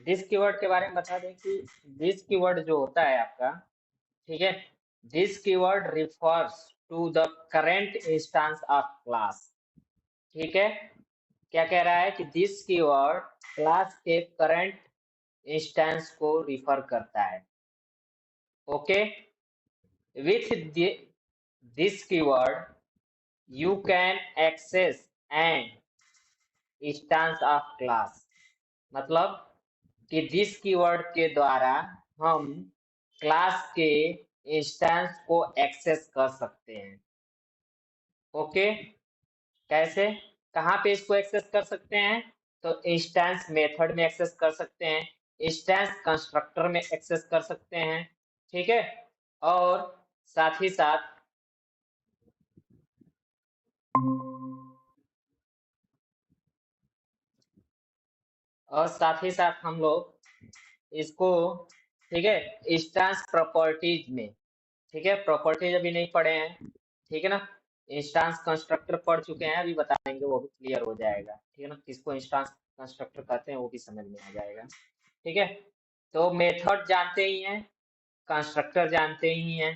This keyword के बारे में बता दें कि दिस कीवर्ड जो होता है आपका, ठीक है, this keyword refers to the current instance of class. ठीक है, क्या कह रहा है कि दिस कीवर्ड क्लास के करंट इंस्टेंस को रिफर करता है। Okay, with this keyword you can access an instance of class। मतलब कि दिस कीवर्ड के द्वारा हम क्लास के इंस्टेंस को एक्सेस कर सकते हैं। ओके, कैसे, कहाँ पे इसको एक्सेस कर सकते हैं? तो इंस्टेंस मेथड में एक्सेस कर सकते हैं, इंस्टेंस कंस्ट्रक्टर में एक्सेस कर सकते हैं। ठीक है, और साथ ही साथ हम लोग इसको, ठीक है, इंस्टेंस प्रॉपर्टीज में, ठीक है, प्रॉपर्टीज अभी नहीं पढ़े हैं, ठीक है ना, इंस्टेंस कंस्ट्रक्टर पढ़ चुके हैं, अभी बता देंगे, वो भी क्लियर हो जाएगा। ठीक है ना, किसको इंस्टेंस कंस्ट्रक्टर कहते हैं वो भी समझ में आ जाएगा। ठीक है, तो मेथड जानते ही हैं, कंस्ट्रक्टर जानते ही हैं,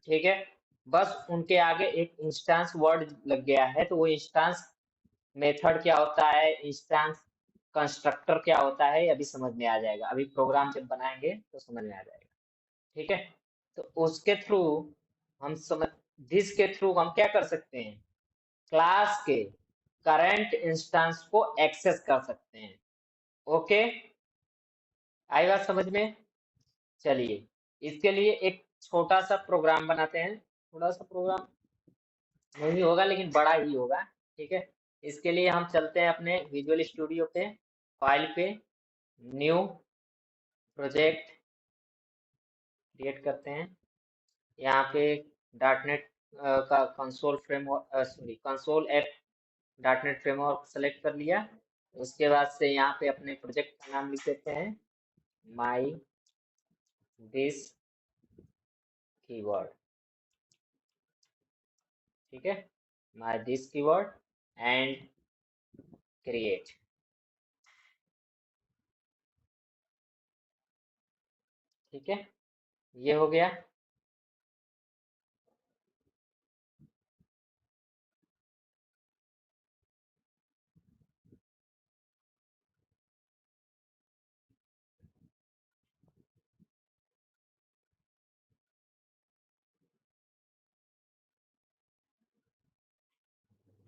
ठीक है, बस उनके आगे एक इंस्टेंस वर्ड लग गया है, तो वो इंस्टेंस मेथड क्या होता है, इंस्टेंस कंस्ट्रक्टर क्या होता है, अभी समझ में आ जाएगा, अभी प्रोग्राम जब बनाएंगे तो समझ में आ जाएगा। ठीक है, तो उसके थ्रू हम समझ, दिस के थ्रू हम क्या कर सकते हैं, क्लास के करंट इंस्टेंस को एक्सेस कर सकते हैं। ओके, आई बात समझ में? चलिए, इसके लिए एक छोटा सा प्रोग्राम बनाते हैं, थोड़ा सा प्रोग्राम नहीं होगा लेकिन बड़ा ही होगा। ठीक है, इसके लिए हम चलते हैं अपने विजुअल स्टूडियो पे, फाइल पे, न्यू प्रोजेक्ट क्रिएट करते हैं। यहाँ पे डॉट नेट का console framework, sorry console app dot net framework select कर लिया। उसके बाद से यहाँ पे अपने प्रोजेक्ट का नाम लिख देते हैं, माई दिस कीवर्ड। ठीक है, my this keyword and create. ठीक है, ये हो गया।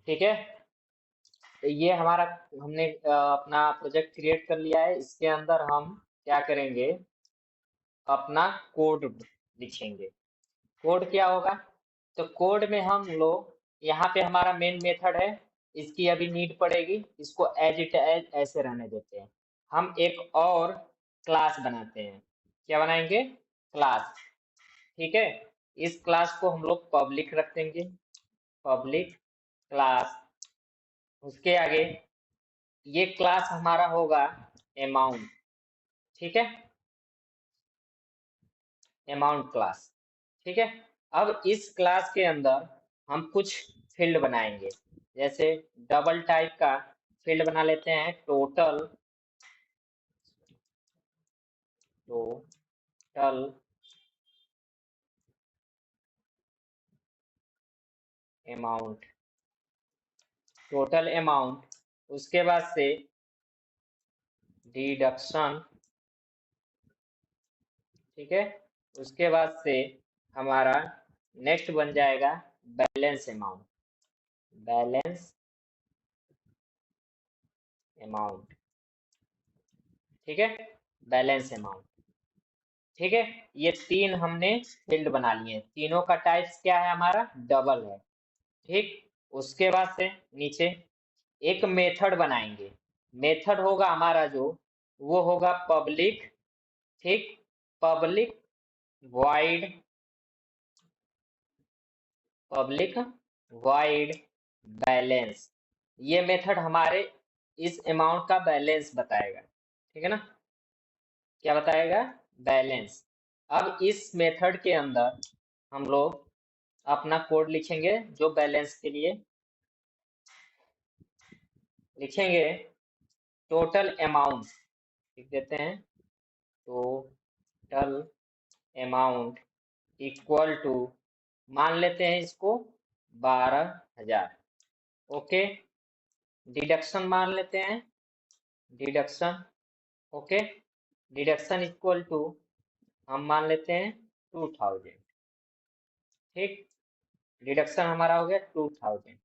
ठीक है, तो ये हमारा, हमने अपना प्रोजेक्ट क्रिएट कर लिया है। इसके अंदर हम क्या करेंगे, अपना कोड लिखेंगे। कोड क्या होगा, तो कोड में हम लोग, यहाँ पे हमारा मेन मेथड है, इसकी अभी नीड पड़ेगी, इसको एज इट एज ऐसे रहने देते हैं। हम एक और क्लास बनाते हैं, क्या बनाएंगे, क्लास। ठीक है, इस क्लास को हम लोग पब्लिक रख देंगे, पब्लिक क्लास। उसके आगे ये क्लास हमारा होगा अमाउंट। ठीक है, अमाउंट क्लास। ठीक है, अब इस क्लास के अंदर हम कुछ फील्ड बनाएंगे, जैसे डबल टाइप का फील्ड बना लेते हैं, total, total amount, total amount. उसके बाद से डिडक्शन। ठीक है, उसके बाद से हमारा नेक्स्ट बन जाएगा बैलेंस अमाउंट, बैलेंस अमाउंट। ठीक है, बैलेंस अमाउंट। ठीक है, ये तीन हमने फील्ड बना लिए हैं, तीनों का टाइप्स क्या है, हमारा डबल है। ठीक, उसके बाद से नीचे एक मेथड बनाएंगे, मेथड होगा हमारा जो, वो होगा पब्लिक। ठीक, public wide, public wide balance. ये मेथड हमारे इस अमाउंट का बैलेंस बताएगा। ठीक है ना, क्या बताएगा, बैलेंस। अब इस मेथड के अंदर हम लोग अपना कोड लिखेंगे, जो बैलेंस के लिए लिखेंगे टोटल अमाउंट, लिख देते हैं टोटल अमाउंट इक्वल टू, मान लेते हैं इसको 12,000। ओके, डिडक्शन मान लेते हैं, deduction. Okay, deduction equal to हम मान लेते हैं 2,000। ठीक, डिडक्शन हमारा हो गया 2,000।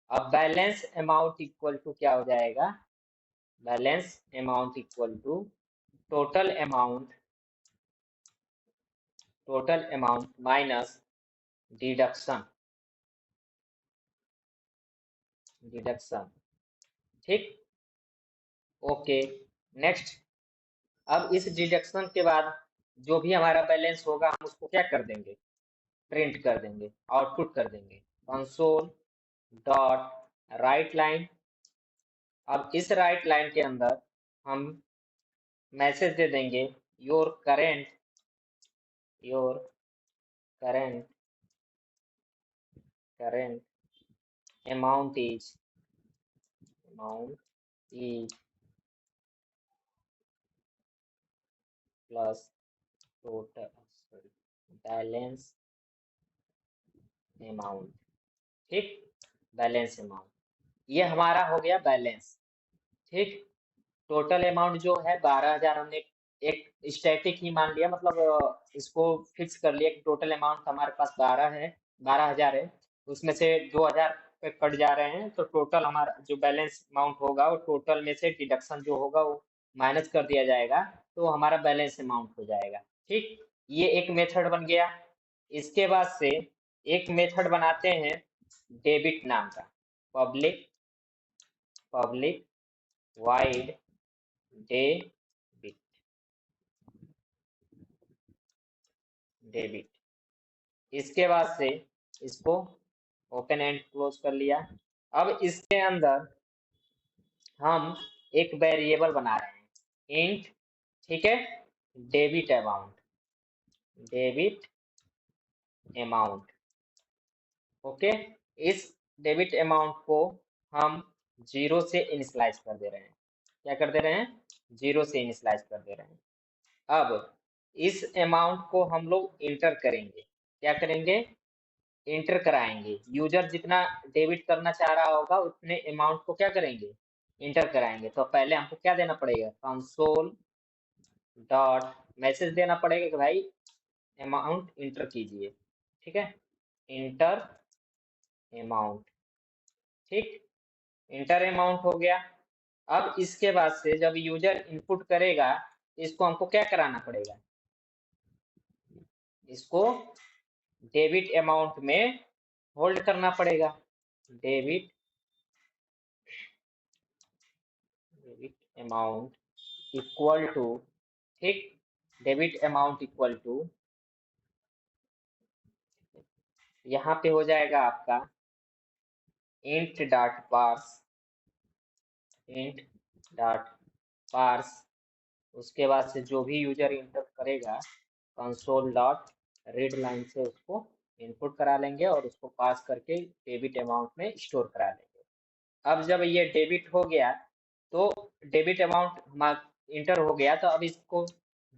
अब बैलेंस अमाउंट इक्वल टू क्या हो जाएगा, balance amount equal to total amount, total amount minus deduction, deduction. ठीक, ओके, नेक्स्ट। अब इस डिडक्शन के बाद जो भी हमारा बैलेंस होगा हम उसको क्या कर देंगे, प्रिंट कर देंगे, आउटपुट कर देंगे, कंसोल डॉट राइट लाइन। अब इस राइट लाइन के अंदर हम मैसेज दे देंगे your current, your current, current amount is, amount is plus total, sorry, balance amount. ठीक, बैलेंस अमाउंट, ये हमारा हो गया बैलेंस। ठीक, टोटल अमाउंट जो है 12,000 हमने एक स्टैटिक ही मान लिया, मतलब इसको फिक्स कर लिया कि टोटल अमाउंट हमारे पास 12 है, 12,000 है, उसमें से 2,000 पे कट जा रहे हैं, तो टोटल हमारा जो बैलेंस अमाउंट होगा वो टोटल में से डिडक्शन जो होगा वो माइनस कर दिया जाएगा, तो हमारा बैलेंस अमाउंट हो जाएगा। ठीक, ये एक मेथड बन गया। इसके बाद से एक मेथड बनाते हैं डेबिट नाम का, public, public wide debit, debit. इसके बाद से इसको ओपन एंड क्लोज कर लिया। अब इसके अंदर हम एक वेरिएबल बना रहे हैं इंट, ठीक है, debit amount, debit amount. Okay, इस डेबिट अमाउंट को हम 0 से इनिशियलाइज कर दे रहे हैं। क्या कर दे रहे हैं, 0 से इनिशियलाइज कर दे रहे हैं। अब इस अमाउंट को हम लोग इंटर करेंगे, क्या करेंगे, इंटर कराएंगे। यूजर जितना डेबिट करना चाह रहा होगा उतने अमाउंट को क्या करेंगे, इंटर कराएंगे। तो पहले हमको क्या देना पड़ेगा, कंसोल डॉट मैसेज देना पड़ेगा कि भाई अमाउंट इंटर कीजिए। ठीक है, इंटर अमाउंट। ठीक, इंटर अमाउंट हो गया। अब इसके बाद से जब यूजर इनपुट करेगा इसको हमको क्या कराना पड़ेगा, इसको डेबिट अमाउंट में होल्ड करना पड़ेगा। Debit, debit amount equal to, ठीक, डेबिट अमाउंट इक्वल टू, यहाँ पे हो जाएगा आपका int dot parse, int dot parse. उसके बाद से जो भी यूजर इंटर करेगा कंसोल डॉट रीड लाइन से उसको इनपुट करा लेंगे और उसको पास करके डेबिट अमाउंट में स्टोर करा लेंगे। अब जब ये डेबिट हो गया तो डेबिट अमाउंट इंटर हो गया, तो अब इसको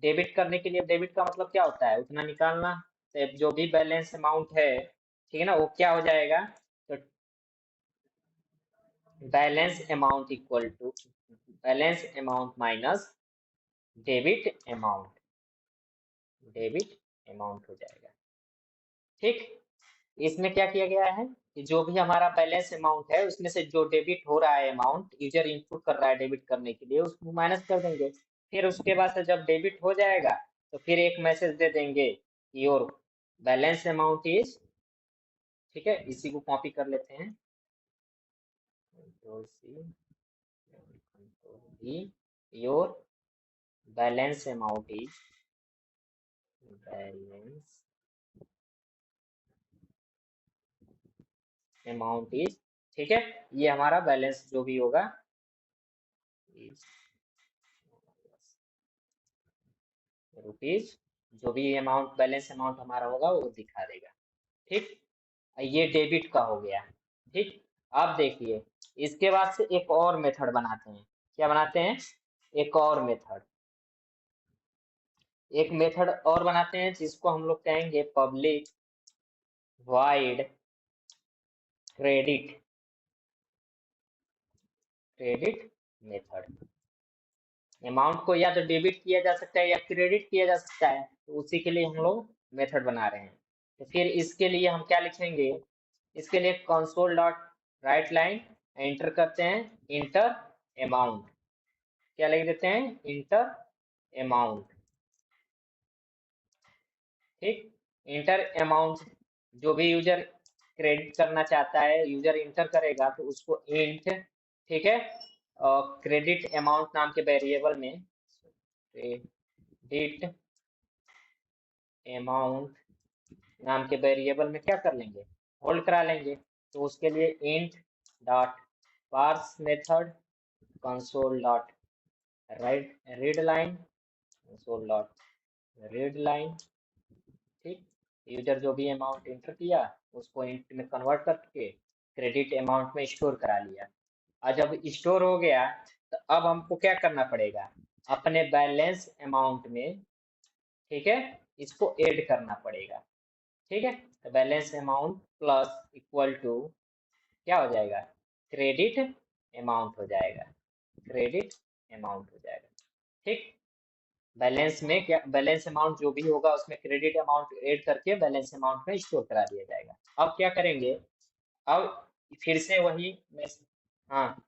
डेबिट करने के लिए, डेबिट का मतलब क्या होता है, उतना निकालना। तो जो भी बैलेंस अमाउंट है, ठीक है ना, वो क्या हो जाएगा, तो balance amount equal to balance amount minus debit amount, debit amount हो जाएगा। ठीक, इसमें क्या किया गया है कि जो भी हमारा बैलेंस अमाउंट है उसमें से जो डेबिट हो रहा है अमाउंट, यूजर इनपुट कर रहा है डेबिट करने के लिए, उसको माइनस कर देंगे। फिर उसके बाद से जब डेबिट हो जाएगा तो फिर एक मैसेज दे देंगे योर बैलेंस अमाउंट इज, ठीक है, इसी को कॉपी कर लेते हैं, control C, control V, your balance amount is, balance amount is, ठीक है, ये हमारा बैलेंस जो भी होगा रुपीज, जो भी अमाउंट बैलेंस अमाउंट हमारा होगा वो दिखा देगा। ठीक, ये डेबिट का हो गया। ठीक, अब देखिए इसके बाद से एक और मेथड बनाते हैं। क्या बनाते हैं, एक और मेथड, एक मेथड और बनाते हैं जिसको हम लोग कहेंगे public wide credit credit method. Amount को या तो डेबिट किया जा सकता है या क्रेडिट किया जा सकता है, तो उसी के लिए हम लोग मेथड बना रहे हैं। तो फिर इसके लिए हम क्या लिखेंगे, इसके लिए console dot right line enter करते हैं इंटर अमाउंट। क्या लिख देते हैं, इंटर अमाउंट। ठीक, इंटर अमाउंट जो भी यूजर क्रेडिट करना चाहता है यूजर इंटर करेगा तो उसको इंट, ठीक है, क्रेडिट अमाउंट नाम के वेरिएबल में क्रेडिट अमाउंट नाम के वेरिएबल में क्या कर लेंगे, होल्ड करा लेंगे। तो उसके लिए int dot parse method console dot write read line console dot read line. ठीक, यूजर जो भी अमाउंट इंटर किया उसको इंट में कन्वर्ट करके क्रेडिट अमाउंट में स्टोर करा लिया। और जब स्टोर हो गया तो अब हमको क्या करना पड़ेगा, अपने बैलेंस अमाउंट में, ठीक है, इसको ऐड करना पड़ेगा। ठीक है, तो balance amount plus equal to क्या हो जाएगा, क्रेडिट अमाउंट हो जाएगा, क्रेडिट अमाउंट हो जाएगा। ठीक, बैलेंस में क्या, बैलेंस अमाउंट जो भी होगा उसमें क्रेडिट अमाउंट ऐड करके बैलेंस अमाउंट में स्टोर करा दिया जाएगा। अब क्या करेंगे, अब फिर से वही हाँ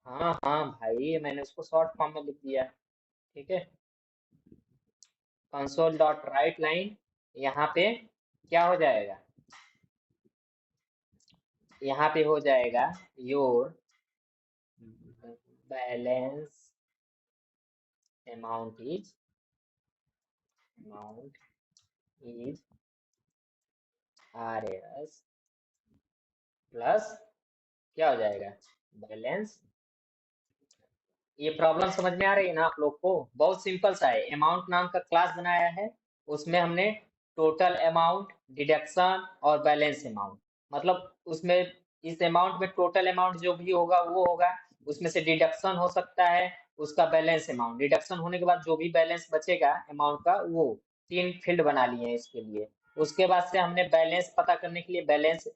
हाँ हाँ भाई, मैंने उसको शॉर्ट फॉर्म में लिख दिया। ठीक है, कंसोल डॉट राइट लाइन, यहाँ पे क्या हो जाएगा, यहाँ पे हो जाएगा your balance amount is amount is R S plus क्या हो जाएगा, बैलेंस। ये प्रॉब्लम समझ में आ रही है ना आप लोग को, बहुत सिंपल सा है। अमाउंट नाम का क्लास बनाया है, उसमें हमने टोटल अमाउंट, डिडक्शन और बैलेंस अमाउंट, मतलब उसमें इस अमाउंट में टोटल अमाउंट जो भी होगा वो होगा, उसमें से डिडक्शन हो सकता है उसका बैलेंस अमाउंट, डिडक्शन होने के बाद जो भी बैलेंस बचेगा अमाउंट का, वो तीन फील्ड बना लिए हैं इसके लिए। उसके बाद से हमने बैलेंस पता करने के लिए बैलेंस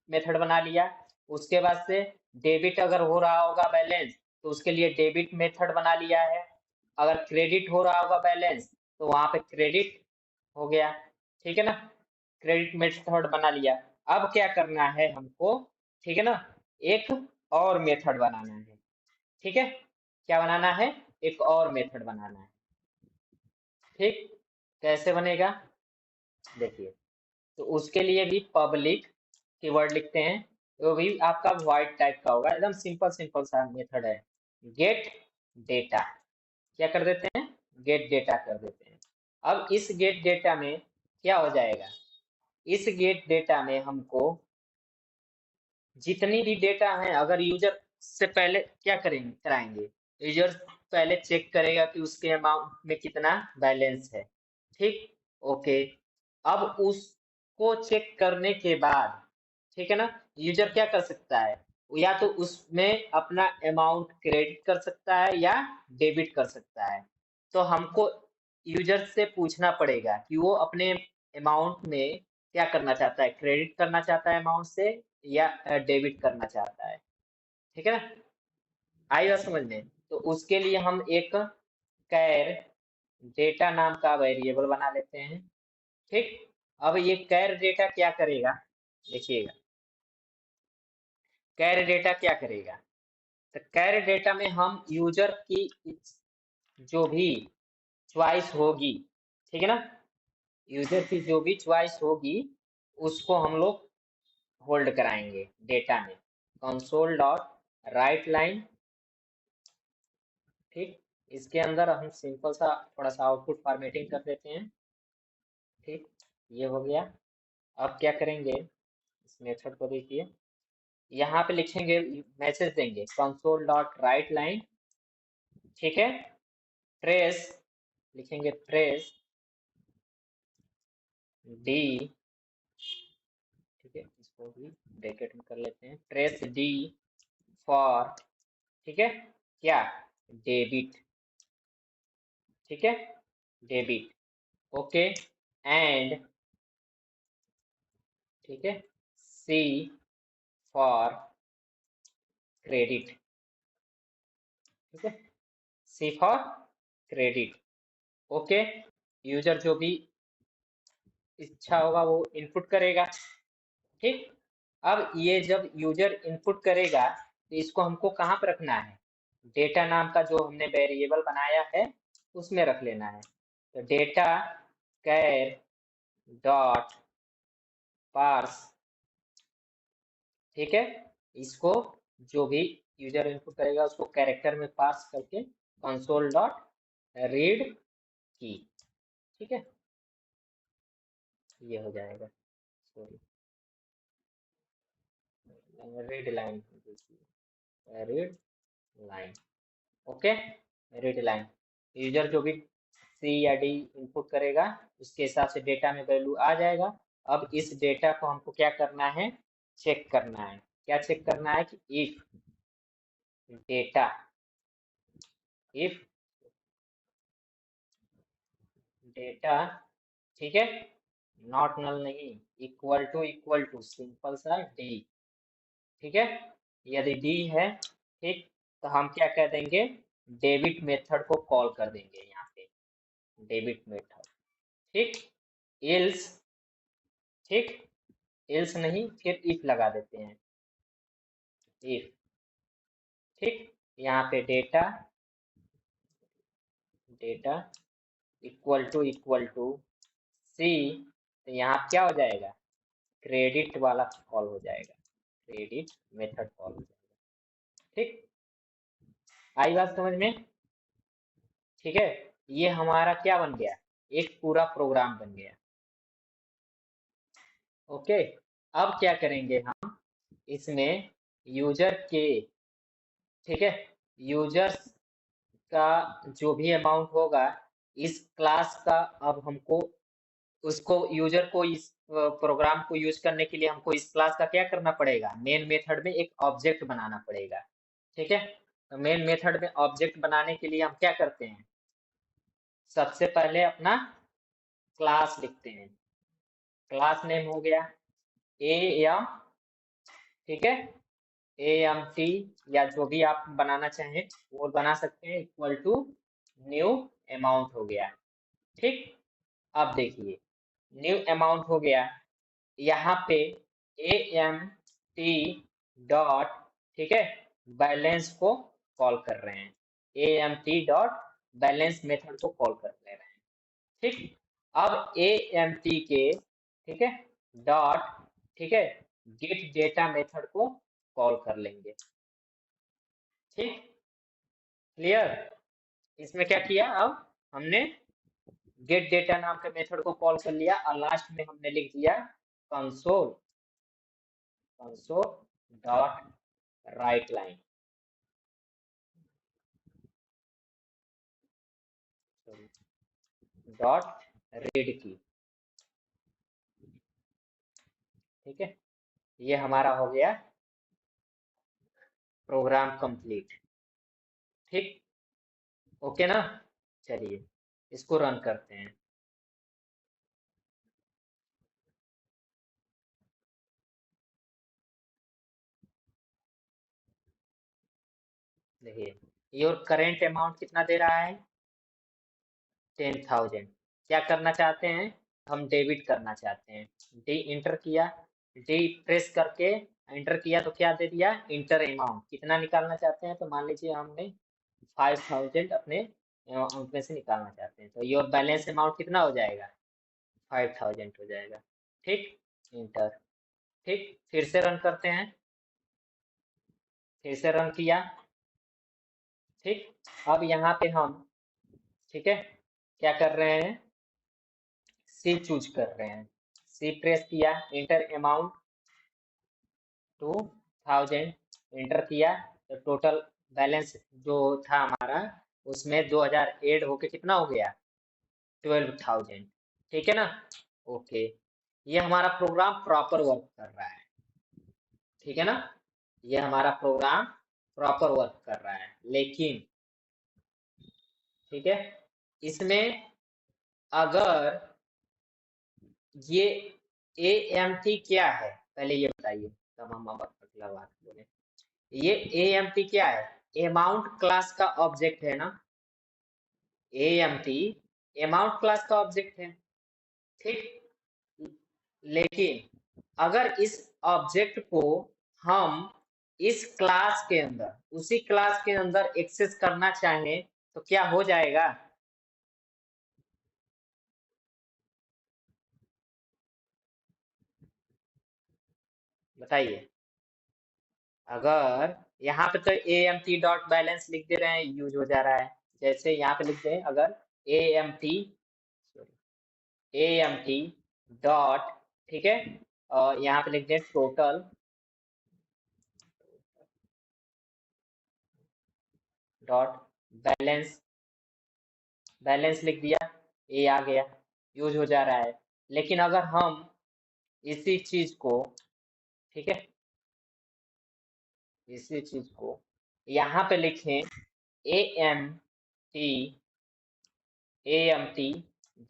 मेथड बना लिया। उसके बाद से डेबिट अगर हो रहा होगा बैलेंस तो उसके लिए डेबिट मेथड बना लिया है। अगर क्रेडिट हो रहा होगा बैलेंस तो वहां पे क्रेडिट हो गया। ठीक है ना, क्रेडिट मेथड बना लिया। अब क्या करना है हमको, ठीक है ना, एक और मेथड बनाना है। ठीक है, क्या बनाना है, एक और मेथड बनाना है। ठीक, कैसे बनेगा, देखिए, तो उसके लिए भी पब्लिक कीवर्ड लिखते हैं, वो भी आपका वाइड टाइप का होगा, एकदम सिंपल सिंपल सा मेथड है। गेट डेटा, क्या कर देते हैं, गेट डेटा कर देते हैं। अब इस गेट डेटा में क्या हो जाएगा, इस गेट डेटा में हमको जितनी भी डेटा है, अगर यूजर से पहले क्या करेंगे, कराएंगे, यूजर पहले चेक करेगा कि उसके अमाउंट में कितना बैलेंस है। ठीक, ओके, अब उसको चेक करने के बाद, ठीक है ना, यूजर क्या कर सकता है, या तो उसमें अपना अमाउंट क्रेडिट कर सकता है या डेबिट कर सकता है। तो हमको यूजर से पूछना पड़ेगा कि वो अपने अमाउंट में क्या करना चाहता है, क्रेडिट करना चाहता है अमाउंट से या डेबिट करना चाहता है। ठीक है ना, आई बात समझ में। तो उसके लिए हम एक कैर डेटा नाम का वेरिएबल बना लेते हैं। ठीक, अब ये कैर डेटा क्या करेगा, देखिएगा, कैर डेटा क्या करेगा, तो कैर डेटा में हम यूजर की जो भी चॉइस होगी, ठीक है ना, यूजर की जो भी चॉइस होगी उसको हम लोग होल्ड कराएंगे डेटा में, कंसोल डॉट राइट लाइन। ठीक, इसके अंदर हम सिंपल सा थोड़ा सा आउटपुट फॉर्मेटिंग कर देते हैं। ठीक, ये हो गया। अब क्या करेंगे, इस मेथड को देखिए, यहाँ पे लिखेंगे, मैसेज देंगे कंसोल डॉट राइट लाइन, ठीक है, ट्रेस, लिखेंगे ट्रेस डी, ठीक है, इसको भी ब्रैकेट में कर लेते हैं, ट्रेस डी फॉर, ठीक है, क्या, डेबिट, ठीक है, डेबिट, ओके, एंड, ठीक है, सी फॉर क्रेडिट, ठीक है, सी फॉर क्रेडिट, ओके। यूजर जो भी इच्छा होगा वो इनपुट करेगा, ठीक। अब ये जब यूजर इनपुट करेगा तो इसको हमको कहाँ पर रखना है, डेटा नाम का जो हमने वेरिएबल बनाया है उसमें रख लेना है। तो डेटा कैर डॉट पार्स, ठीक है, इसको जो भी यूजर इनपुट करेगा उसको कैरेक्टर में पार्स करके कंसोल डॉट रीड की, ठीक है, ये हो जाएगा, sorry, read line, read line, okay, read line. User जो भी सी या डी इनपुट करेगा उसके हिसाब से डेटा में वैल्यू आ जाएगा। अब इस डेटा को हमको क्या करना है, चेक करना है। क्या चेक करना है कि इफ डेटा, इफ डेटा, ठीक है, नॉट नल नहीं, इक्वल टू सिंपल सा डी, ठीक है, यदि डी है, ठीक, तो हम क्या कर देंगे, डेबिट मेथड को कॉल कर देंगे यहाँ पे, डेबिट मेथड, ठीक, एल्स, ठीक, एल्स नहीं, फिर इफ लगा देते हैं, इफ, ठीक, यहाँ पे डेटा, डेटा इक्वल टू सी, तो यहाँ क्या हो जाएगा, क्रेडिट वाला कॉल हो जाएगा, क्रेडिट मेथड कॉल हो जाएगा, ठीक, आई बात समझ में, ठीक है। ये हमारा क्या बन गया, एक पूरा प्रोग्राम बन गया, ओके। अब क्या करेंगे हम, इसमें यूजर के, ठीक है, यूजर्स का जो भी अमाउंट होगा इस क्लास का, अब हमको उसको यूजर को इस प्रोग्राम को यूज करने के लिए हमको इस क्लास का क्या करना पड़ेगा, मेन मेथड में एक ऑब्जेक्ट बनाना पड़ेगा, ठीक है। तो मेन मेथड में ऑब्जेक्ट बनाने के लिए हम क्या करते हैं, सबसे पहले अपना क्लास लिखते हैं, क्लास नेम हो गया ए एम, ठीक है, ए एम टी, या जो भी आप बनाना चाहें वो बना सकते हैं, इक्वल टू न्यू अमाउंट हो गया, ठीक। अब देखिए न्यू अमाउंट हो गया, यहाँ पे ए एम टी डॉट, ठीक है, बैलेंस को कॉल कर रहे हैं, A M T dot balance method को कॉल कर ले रहे हैं, ठीक। अब ए एम टी के, ठीक है, डॉट, ठीक है, गेट डेटा मेथड को कॉल कर लेंगे, ठीक, क्लियर। इसमें क्या किया, अब हमने गेट डेटा नाम के मेथड को कॉल कर लिया और लास्ट में हमने लिख दिया console, console dot right line, dot read की, ठीक है, ये हमारा हो गया प्रोग्राम कंप्लीट, ठीक, ओके ना। चलिए इसको रन करते हैं, देखिए योर करेंट अमाउंट कितना दे रहा है, 10,000। क्या करना चाहते हैं, हम डेबिट करना चाहते हैं, डी इंटर किया, डी प्रेस करके इंटर किया तो क्या दे दिया, इंटर अमाउंट, कितना निकालना चाहते हैं, तो मान लीजिए हमने 5,000 अपने अकाउंट में से निकालना चाहते हैं, तो योर बैलेंस अमाउंट कितना हो जाएगा, 5,000 हो जाएगा, ठीक, इंटर, ठीक, फिर से रन करते हैं, फिर से रन किया, ठीक। अब यहाँ पे हम, ठीक है, क्या कर रहे हैं, सी चूज कर रहे हैं, सी प्रेस किया, इंटर अमाउंट 2,000 इंटर किया, तो टोटल बैलेंस जो था हमारा उसमें 2,000 ऐड होके कितना हो गया, 12,000, ठीक है ना, ओके। ये हमारा प्रोग्राम प्रॉपर वर्क कर रहा है, ठीक है ना, ये हमारा प्रोग्राम प्रॉपर वर्क कर रहा है। लेकिन ठीक है, इसमें अगर ये AMT क्या है पहले ये बताइए, तब हम अब अगला बात बोले। ये AMT क्या है? अमाउंट क्लास का ऑब्जेक्ट है ना, AMT अमाउंट क्लास का ऑब्जेक्ट है, ठीक। लेकिन अगर इस ऑब्जेक्ट को हम इस क्लास के अंदर, उसी क्लास के अंदर एक्सेस करना चाहें तो क्या हो जाएगा? बताइए। अगर यहाँ पे तो AMT डॉट बैलेंस लिख दे रहे हैं, यूज हो जा रहा है। जैसे यहाँ पे लिखते हैं अगर AMT AMT डॉट, ठीक है, और यहाँ पे लिखते हैं टोटल डॉट बैलेंस, बैलेंस लिख दिया, ये आ गया, यूज हो जा रहा है। लेकिन अगर हम इसी चीज को, ठीक है, इसी चीज को यहाँ पे लिखें AMT AMT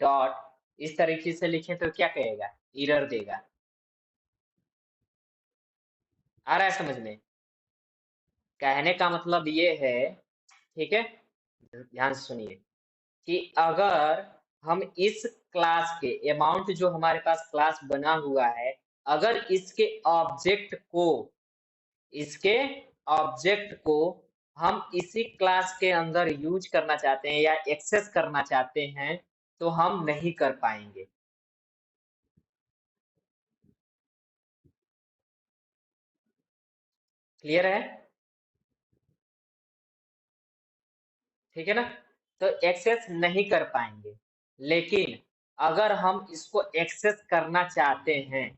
डॉट, इस तरीके से लिखें तो क्या कहेगा? एरर देगा। आ रहा है समझ में? कहने का मतलब ये है, ठीक है, ध्यान से सुनिए, कि अगर हम इस क्लास के अमाउंट, जो हमारे पास क्लास बना हुआ है, अगर इसके ऑब्जेक्ट को हम इसी क्लास के अंदर यूज करना चाहते हैं या एक्सेस करना चाहते हैं तो हम नहीं कर पाएंगे। क्लियर है? ठीक है ना, तो एक्सेस नहीं कर पाएंगे। लेकिन अगर हम इसको एक्सेस करना चाहते हैं,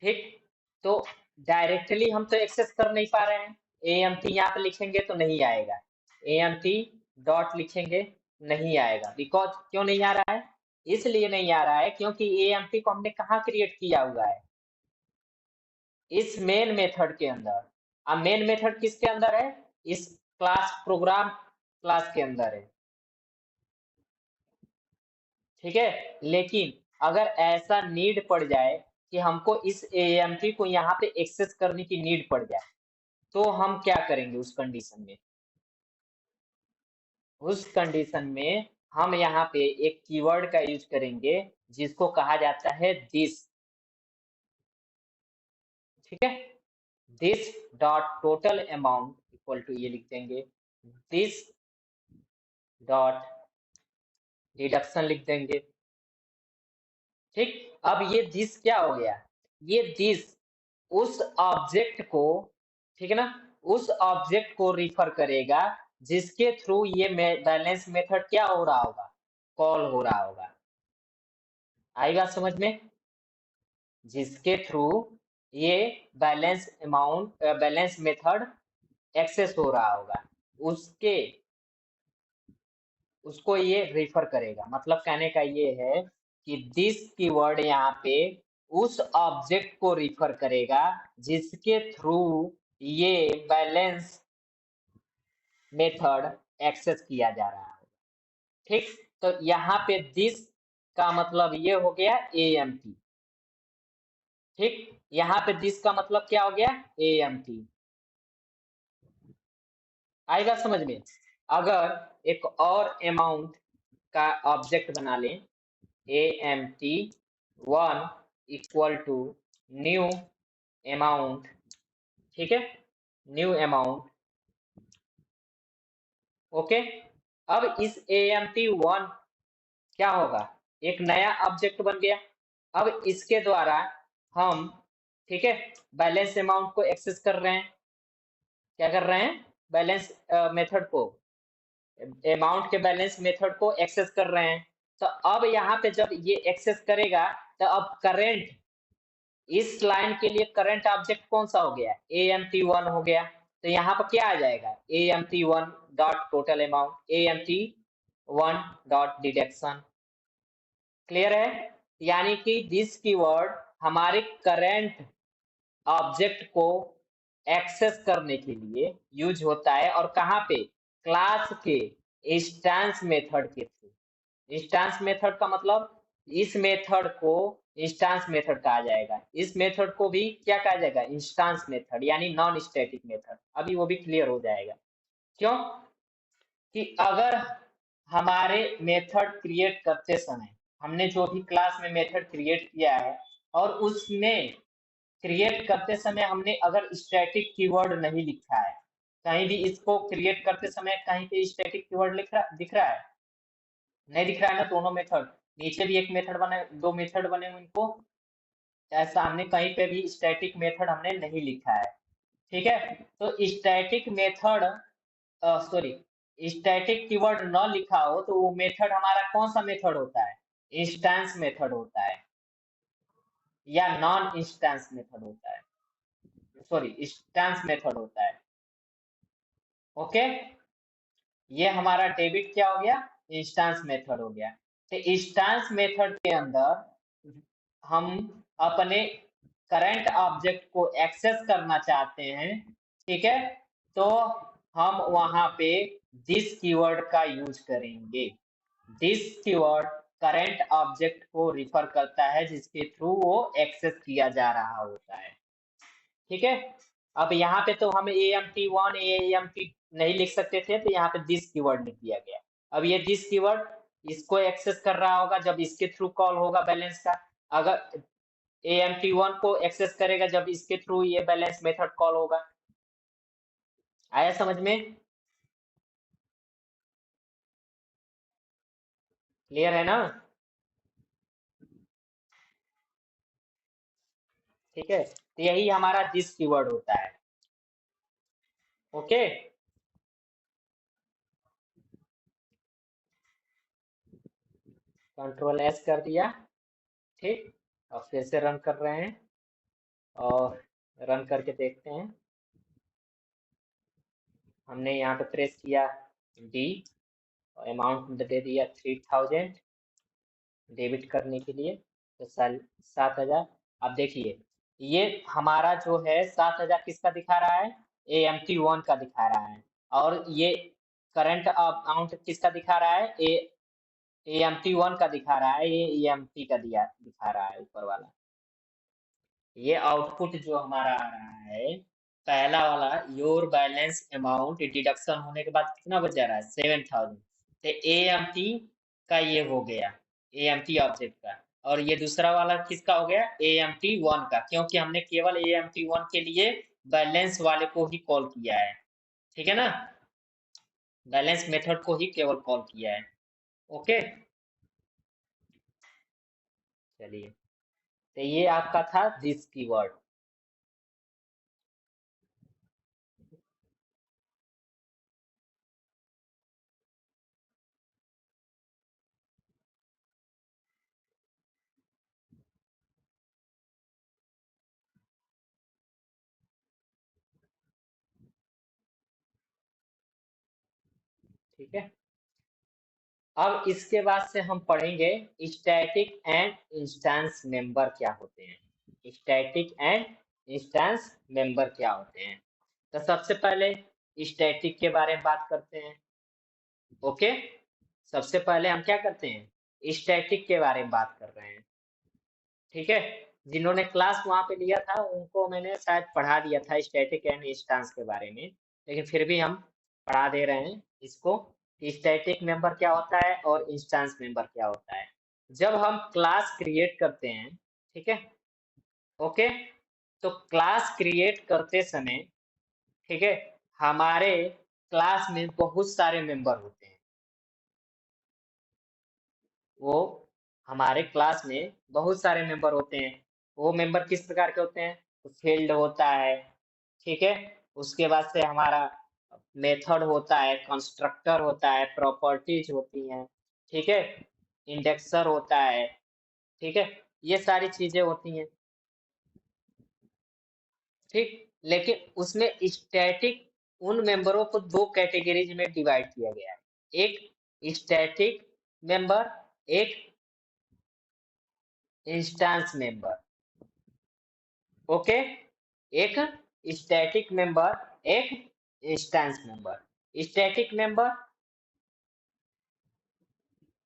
ठीक, तो डायरेक्टली हम तो एक्सेस कर नहीं पा रहे हैं। AMT यहाँ पे लिखेंगे तो नहीं आएगा, AMT डॉट लिखेंगे नहीं आएगा। बिकॉज क्यों नहीं आ रहा है? इसलिए नहीं आ रहा है क्योंकि AMT को हमने कहाँ क्रिएट किया हुआ है? इस मेन मेथड के अंदर। अब मेन मेथड किसके अंदर है? इस क्लास प्रोग्राम क्लास के अंदर है, ठीक है। लेकिन अगर ऐसा नीड पड़ जाए कि हमको इस AMT को यहाँ पे एक्सेस करने की नीड पड़ जाए, तो हम क्या करेंगे उस कंडीशन में? उस कंडीशन में हम यहाँ पे एक कीवर्ड का यूज करेंगे जिसको कहा जाता है दिस, ठीक है। This dot total amount equal to, ये लिख देंगे दिस डॉट डिडक्शन लिख देंगे, ठीक। अब ये दिस क्या हो गया? ये दिस उस ऑब्जेक्ट को, ठीक है ना, उस ऑब्जेक्ट को रिफर करेगा जिसके थ्रू ये बैलेंस मेथड क्या हो रहा होगा? कॉल हो रहा होगा। आई बात समझ में? जिसके थ्रू ये बैलेंस मेथड एक्सेस हो रहा होगा, उसके उसको ये रेफर करेगा। मतलब कहने का ये है कि दिस कीवर्ड यहाँ पे उस ऑब्जेक्ट को रिफर करेगा जिसके थ्रू ये बैलेंस मेथड एक्सेस किया जा रहा है, ठीक। तो यहाँ पे दिस का मतलब ये हो गया AMT, ठीक। यहाँ पे दिस का मतलब क्या हो गया? AMT। आई बात समझ में? अगर एक और अमाउंट का ऑब्जेक्ट बना लें, AMT1 equal to new amount, ठीक है, न्यू अमाउंट, ओके। अब इस AMT1 क्या होगा? एक नया ऑब्जेक्ट बन गया। अब इसके द्वारा हम, ठीक है, बैलेंस अमाउंट को एक्सेस कर रहे हैं। क्या कर रहे हैं? बैलेंस मेथड को, अमाउंट के बैलेंस मेथड को एक्सेस कर रहे हैं। तो अब यहाँ पे जब ये एक्सेस करेगा तो अब करेंट, इस लाइन के लिए करंट ऑब्जेक्ट कौन सा हो गया? AMT1 हो गया। तो यहाँ पर क्या आ जाएगा? AMT1 dot total amount, AMT1 dot deduction. Clear है? यानी कि दिस कीवर्ड हमारे करंट ऑब्जेक्ट को एक्सेस करने के लिए यूज होता है, और कहाँ पे, क्लास के इंस्टेंस मेथड के थ्रू। इंस्टेंस मेथड का मतलब, इस मेथड को इंस्टेंस मेथड कहा जाएगा, इस मेथड को भी क्या कहा जाएगा, इंस्टेंस मेथड, यानी नॉन स्टैटिक मेथड। अभी वो भी क्लियर हो जाएगा। क्यों कि अगर हमारे मेथड क्रिएट करते समय, हमने जो भी क्लास में मेथड क्रिएट किया है, और उसमें क्रिएट करते समय हमने अगर स्टैटिक कीवर्ड नहीं लिखा है, कहीं भी इसको क्रिएट करते समय कहीं पे स्टैटिक कीवर्ड दिख रहा है, नहीं दिख रहा है ना। दोनों मेथड, नीचे भी एक मेथड बने, दो मेथड बने हुए इनको, ऐसा हमने कहीं पे भी स्टैटिक मेथड हमने नहीं लिखा है। ठीक है, तो static method, sorry, static keyword न लिखा हो तो वो मेथड हमारा कौन सा मेथड होता है, इंस्टेंस मेथड होता है, या नॉन इंस्टेंस मेथड होता है, सॉरी इंस्टेंस मेथड होता है। ओके, ये हमारा डेबिट क्या हो गया, इंस्टेंस मेथड हो गया। तो इंस्टेंस मेथड के अंदर हम अपने करंट ऑब्जेक्ट को एक्सेस करना चाहते हैं, ठीक है, तो हम वहां पे दिस कीवर्ड का यूज करेंगे। दिस कीवर्ड करंट ऑब्जेक्ट को रिफर करता है जिसके थ्रू वो एक्सेस किया जा रहा होता है। ठीक है, अब यहाँ पे तो हम AMT1 AMT नहीं लिख सकते थे, तो यहाँ पे दिस कीवर्ड लिख दिया गया। अब ये दिस कीवर्ड इसको एक्सेस कर रहा होगा जब इसके थ्रू कॉल होगा बैलेंस का, अगर AMT1 को एक्सेस करेगा जब इसके थ्रू ये बैलेंस मेथड कॉल होगा। आया समझ में, क्लियर है ना। ठीक है, तो यही हमारा दिस कीवर्ड होता है। ओके, Ctrl+S कर दिया। ठीक, अब फिर से रन कर रहे हैं, और रन करके देखते हैं। हमने यहाँ पे प्रेस किया डी, और अमाउंट दे दिया 3000 डेबिट करने के लिए, तो 7,000। अब देखिए, ये हमारा जो है 7,000 किसका दिखा रहा है, AMT1 का दिखा रहा है, और ये करंट अमाउंट किसका दिखा रहा है, AMT1 का दिखा रहा है, ये EMT का दिखा रहा है ऊपर वाला। ये आउटपुट जो हमारा आ रहा है, पहला वाला, योर बैलेंस अमाउंट डिडक्शन होने के बाद कितना बच जा रहा है, 7,000। तो AMT का ये हो गया, AMT ऑब्जेक्ट का। और ये दूसरा वाला किसका हो गया, AMT1 का, क्योंकि हमने केवल AMT1 के लिए बैलेंस वाले को ही कॉल किया है। ठीक है ना, बैलेंस मेथड को ही केवल कॉल किया है। ओके, चलिए, तो ये आपका था दिस कीवर्ड। ठीक है, अब इसके बाद से हम पढ़ेंगे स्टैटिक एंड इंस्टेंस मेंबर क्या होते हैं। स्टैटिक एंड इंस्टेंस मेंबर क्या होते हैं, तो सबसे पहले स्टैटिक के बारे में बात करते हैं। ओके, सबसे पहले हम क्या करते हैं, स्टैटिक के बारे में बात कर रहे हैं। ठीक है, जिन्होंने क्लास वहां पे लिया था उनको मैंने शायद पढ़ा दिया था स्टैटिक एंड इंस्टेंस के बारे में, लेकिन फिर भी हम पढ़ा दे रहे हैं इसको, कि स्टैटिक मेंबर क्या होता है और इंस्टेंस मेंबर क्या होता है। जब हम क्लास क्रिएट करते हैं, ठीक है, ओके, तो क्लास क्रिएट करते समय, ठीक है, हमारे क्लास में बहुत सारे मेंबर होते हैं। वो हमारे क्लास में बहुत सारे मेंबर होते हैं। वो मेंबर किस प्रकार के होते हैं, तो फील्ड होता है, ठीक है, उसके बाद से हमारा मेथड होता है, कंस्ट्रक्टर होता है, प्रॉपर्टीज होती हैं, ठीक है, इंडेक्सर होता है, ठीक है, ये सारी चीजें होती हैं। ठीक, लेकिन उसमें स्टैटिक उन मेंबरों को दो कैटेगरीज में डिवाइड किया गया है, एक स्टैटिक मेंबर, एक इंस्टेंस मेंबर। ओके, एक स्टैटिक मेंबर, एक इंस्टेंस मेंबर। स्टैटिक मेंबर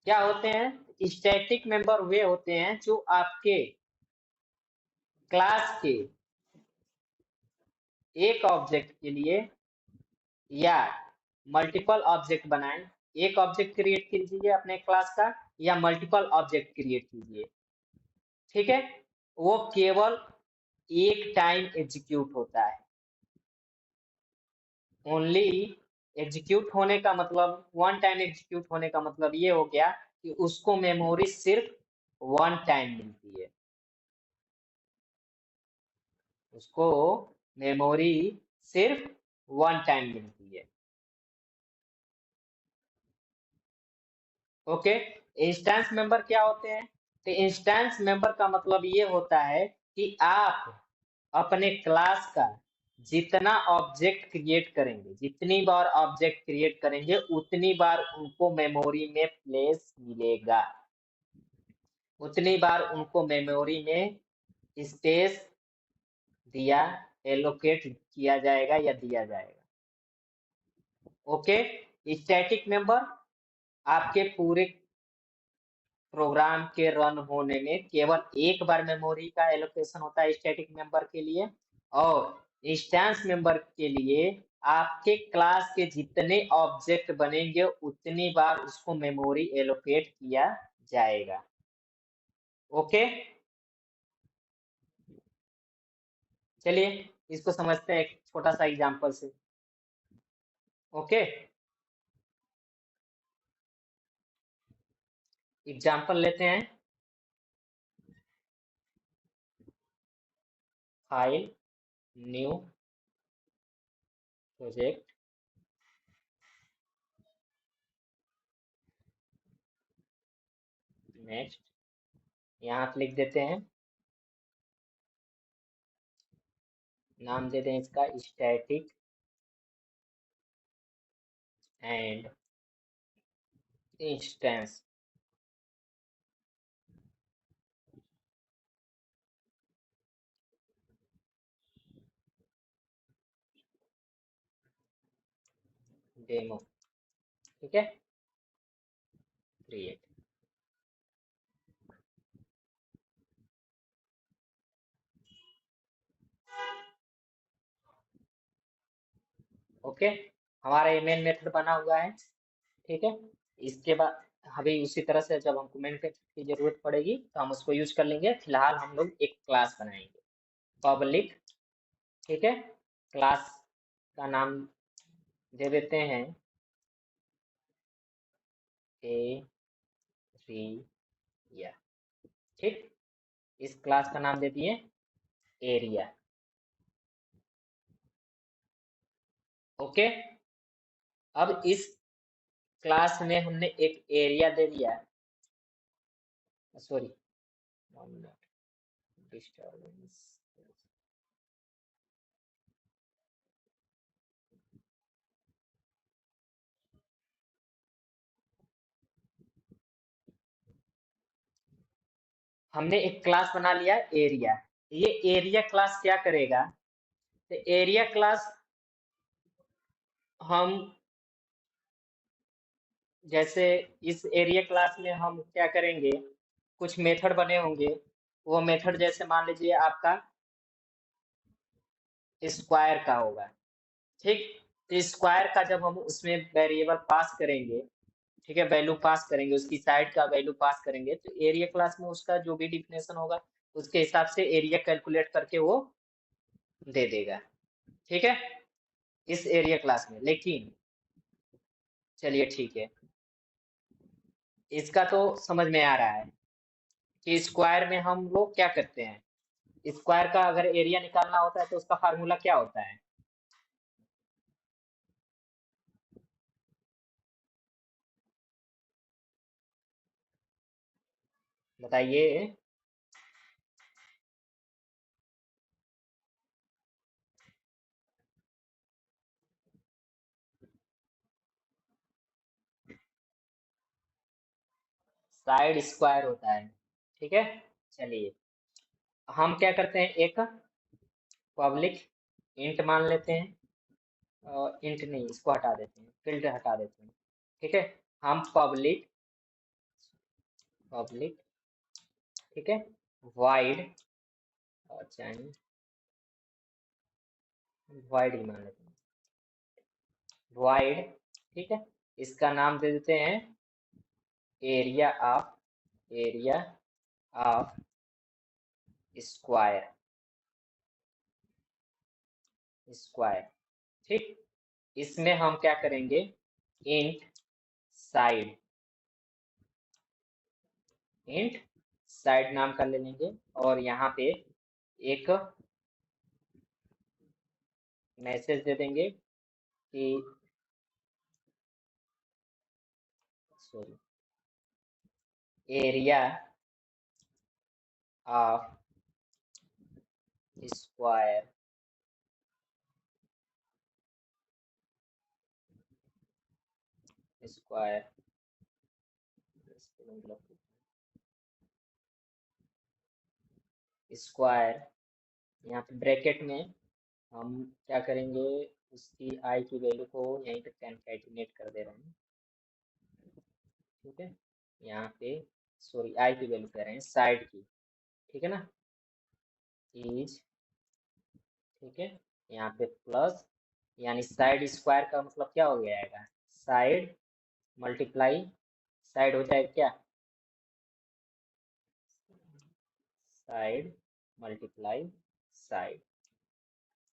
क्या होते हैं? स्टैटिक मेंबर वे होते हैं जो आपके क्लास के एक ऑब्जेक्ट के लिए या मल्टीपल ऑब्जेक्ट बनाएं। एक ऑब्जेक्ट क्रिएट कीजिए अपने क्लास का या मल्टीपल ऑब्जेक्ट क्रिएट कीजिए, ठीक है। वो केवल एक टाइम एग्जीक्यूट होता है। ओनली एग्जीक्यूट होने का मतलब, वन टाइम एग्जीक्यूट होने का मतलब ये हो गया कि उसको मेमोरी सिर्फ वन टाइम मिलती है। उसको मेमोरी सिर्फ वन टाइम मिलती है। ओके। इंस्टेंस मेंबर क्या होते हैं? तो इंस्टेंस मेंबर का मतलब ये होता है कि आप अपने क्लास का जितना ऑब्जेक्ट क्रिएट करेंगे, जितनी बार ऑब्जेक्ट क्रिएट करेंगे उतनी बार उनको मेमोरी में प्लेस मिलेगा, उतनी बार उनको मेमोरी में स्पेस दिया, एलोकेट किया जाएगा या दिया जाएगा। ओके। स्टैटिक मेंबर आपके पूरे प्रोग्राम के रन होने में केवल एक बार मेमोरी का एलोकेशन होता है स्टैटिक मेंबर के लिए, और इंस्टेंस मेंबर के लिए आपके क्लास के जितने ऑब्जेक्ट बनेंगे उतनी बार उसको मेमोरी एलोकेट किया जाएगा। ओके। चलिए इसको समझते हैं एक छोटा सा एग्जांपल से। ओके। एग्जांपल लेते हैं। File, new project, next. यहाँ पे लिख देते हैं, नाम दे दें इसका स्टैटिक एंड इंस्टेंस डेमो, ठीक है, क्रिएट। ओके। हमारा ये मेन मेथड बना हुआ है, ठीक है। इसके बाद अभी उसी तरह से जब हमको मेन मेथड की जरूरत पड़ेगी तो हम उसको यूज कर लेंगे। फिलहाल हम लोग एक क्लास बनाएंगे, पब्लिक, ठीक है। क्लास का नाम दे देते हैं एरिया, ठीक। इस क्लास का नाम दे दिए एरिया। ओके। अब इस क्लास में हमने एक एरिया दे दिया, सॉरी, डिस्टर्बेंस। हमने एक क्लास बना लिया एरिया। ये एरिया क्लास क्या करेगा? तो एरिया क्लास हम, जैसे इस एरिया क्लास में हम क्या करेंगे, कुछ मेथड बने होंगे। वो मेथड जैसे मान लीजिए आपका स्क्वायर का होगा, ठीक। तो स्क्वायर का जब हम उसमें वेरिएबल पास करेंगे, ठीक है, वैल्यू पास करेंगे, उसकी साइड का वैल्यू पास करेंगे, तो एरिया क्लास में उसका जो भी डिफिनेशन होगा उसके हिसाब से एरिया कैलकुलेट करके वो दे देगा, ठीक है, इस एरिया क्लास में। लेकिन चलिए ठीक है, इसका तो समझ में आ रहा है कि स्क्वायर में हम लोग क्या करते हैं। स्क्वायर का अगर एरिया निकालना होता है तो उसका फार्मूला क्या होता है? बताइए। साइड स्क्वायर होता है, ठीक है। चलिए हम क्या करते हैं, एक पब्लिक इंट मान लेते हैं, इंट नहीं, इसको हटा देते हैं, फील्ड हटा देते हैं। ठीक है, हम पब्लिक पब्लिक ठीक है, वाइड चाहिए, वाइड ही मान लेते हैं, वाइड। ठीक है, इसका नाम दे देते हैं एरिया ऑफ स्क्वायर स्क्वायर। ठीक, इसमें हम क्या करेंगे, इंट साइड इंट साइड नाम का ले लेंगे, और यहाँ पे एक मैसेज दे देंगे कि sorry, area of square square square. यहाँ पे ब्रैकेट में हम क्या करेंगे, उसकी आई की वैल्यू को यहीं पे कंकैटिनेट कर दे रहे हैं। ठीक है, यहाँ पे सॉरी आई की वैल्यू कह रहे हैं साइड की, ठीक है ना, इज, ठीक है, यहाँ पे प्लस, यानी साइड स्क्वायर का मतलब क्या हो जाएगा, साइड मल्टीप्लाई साइड हो जाएगा क्या, साइड मल्टीप्लाई साइड।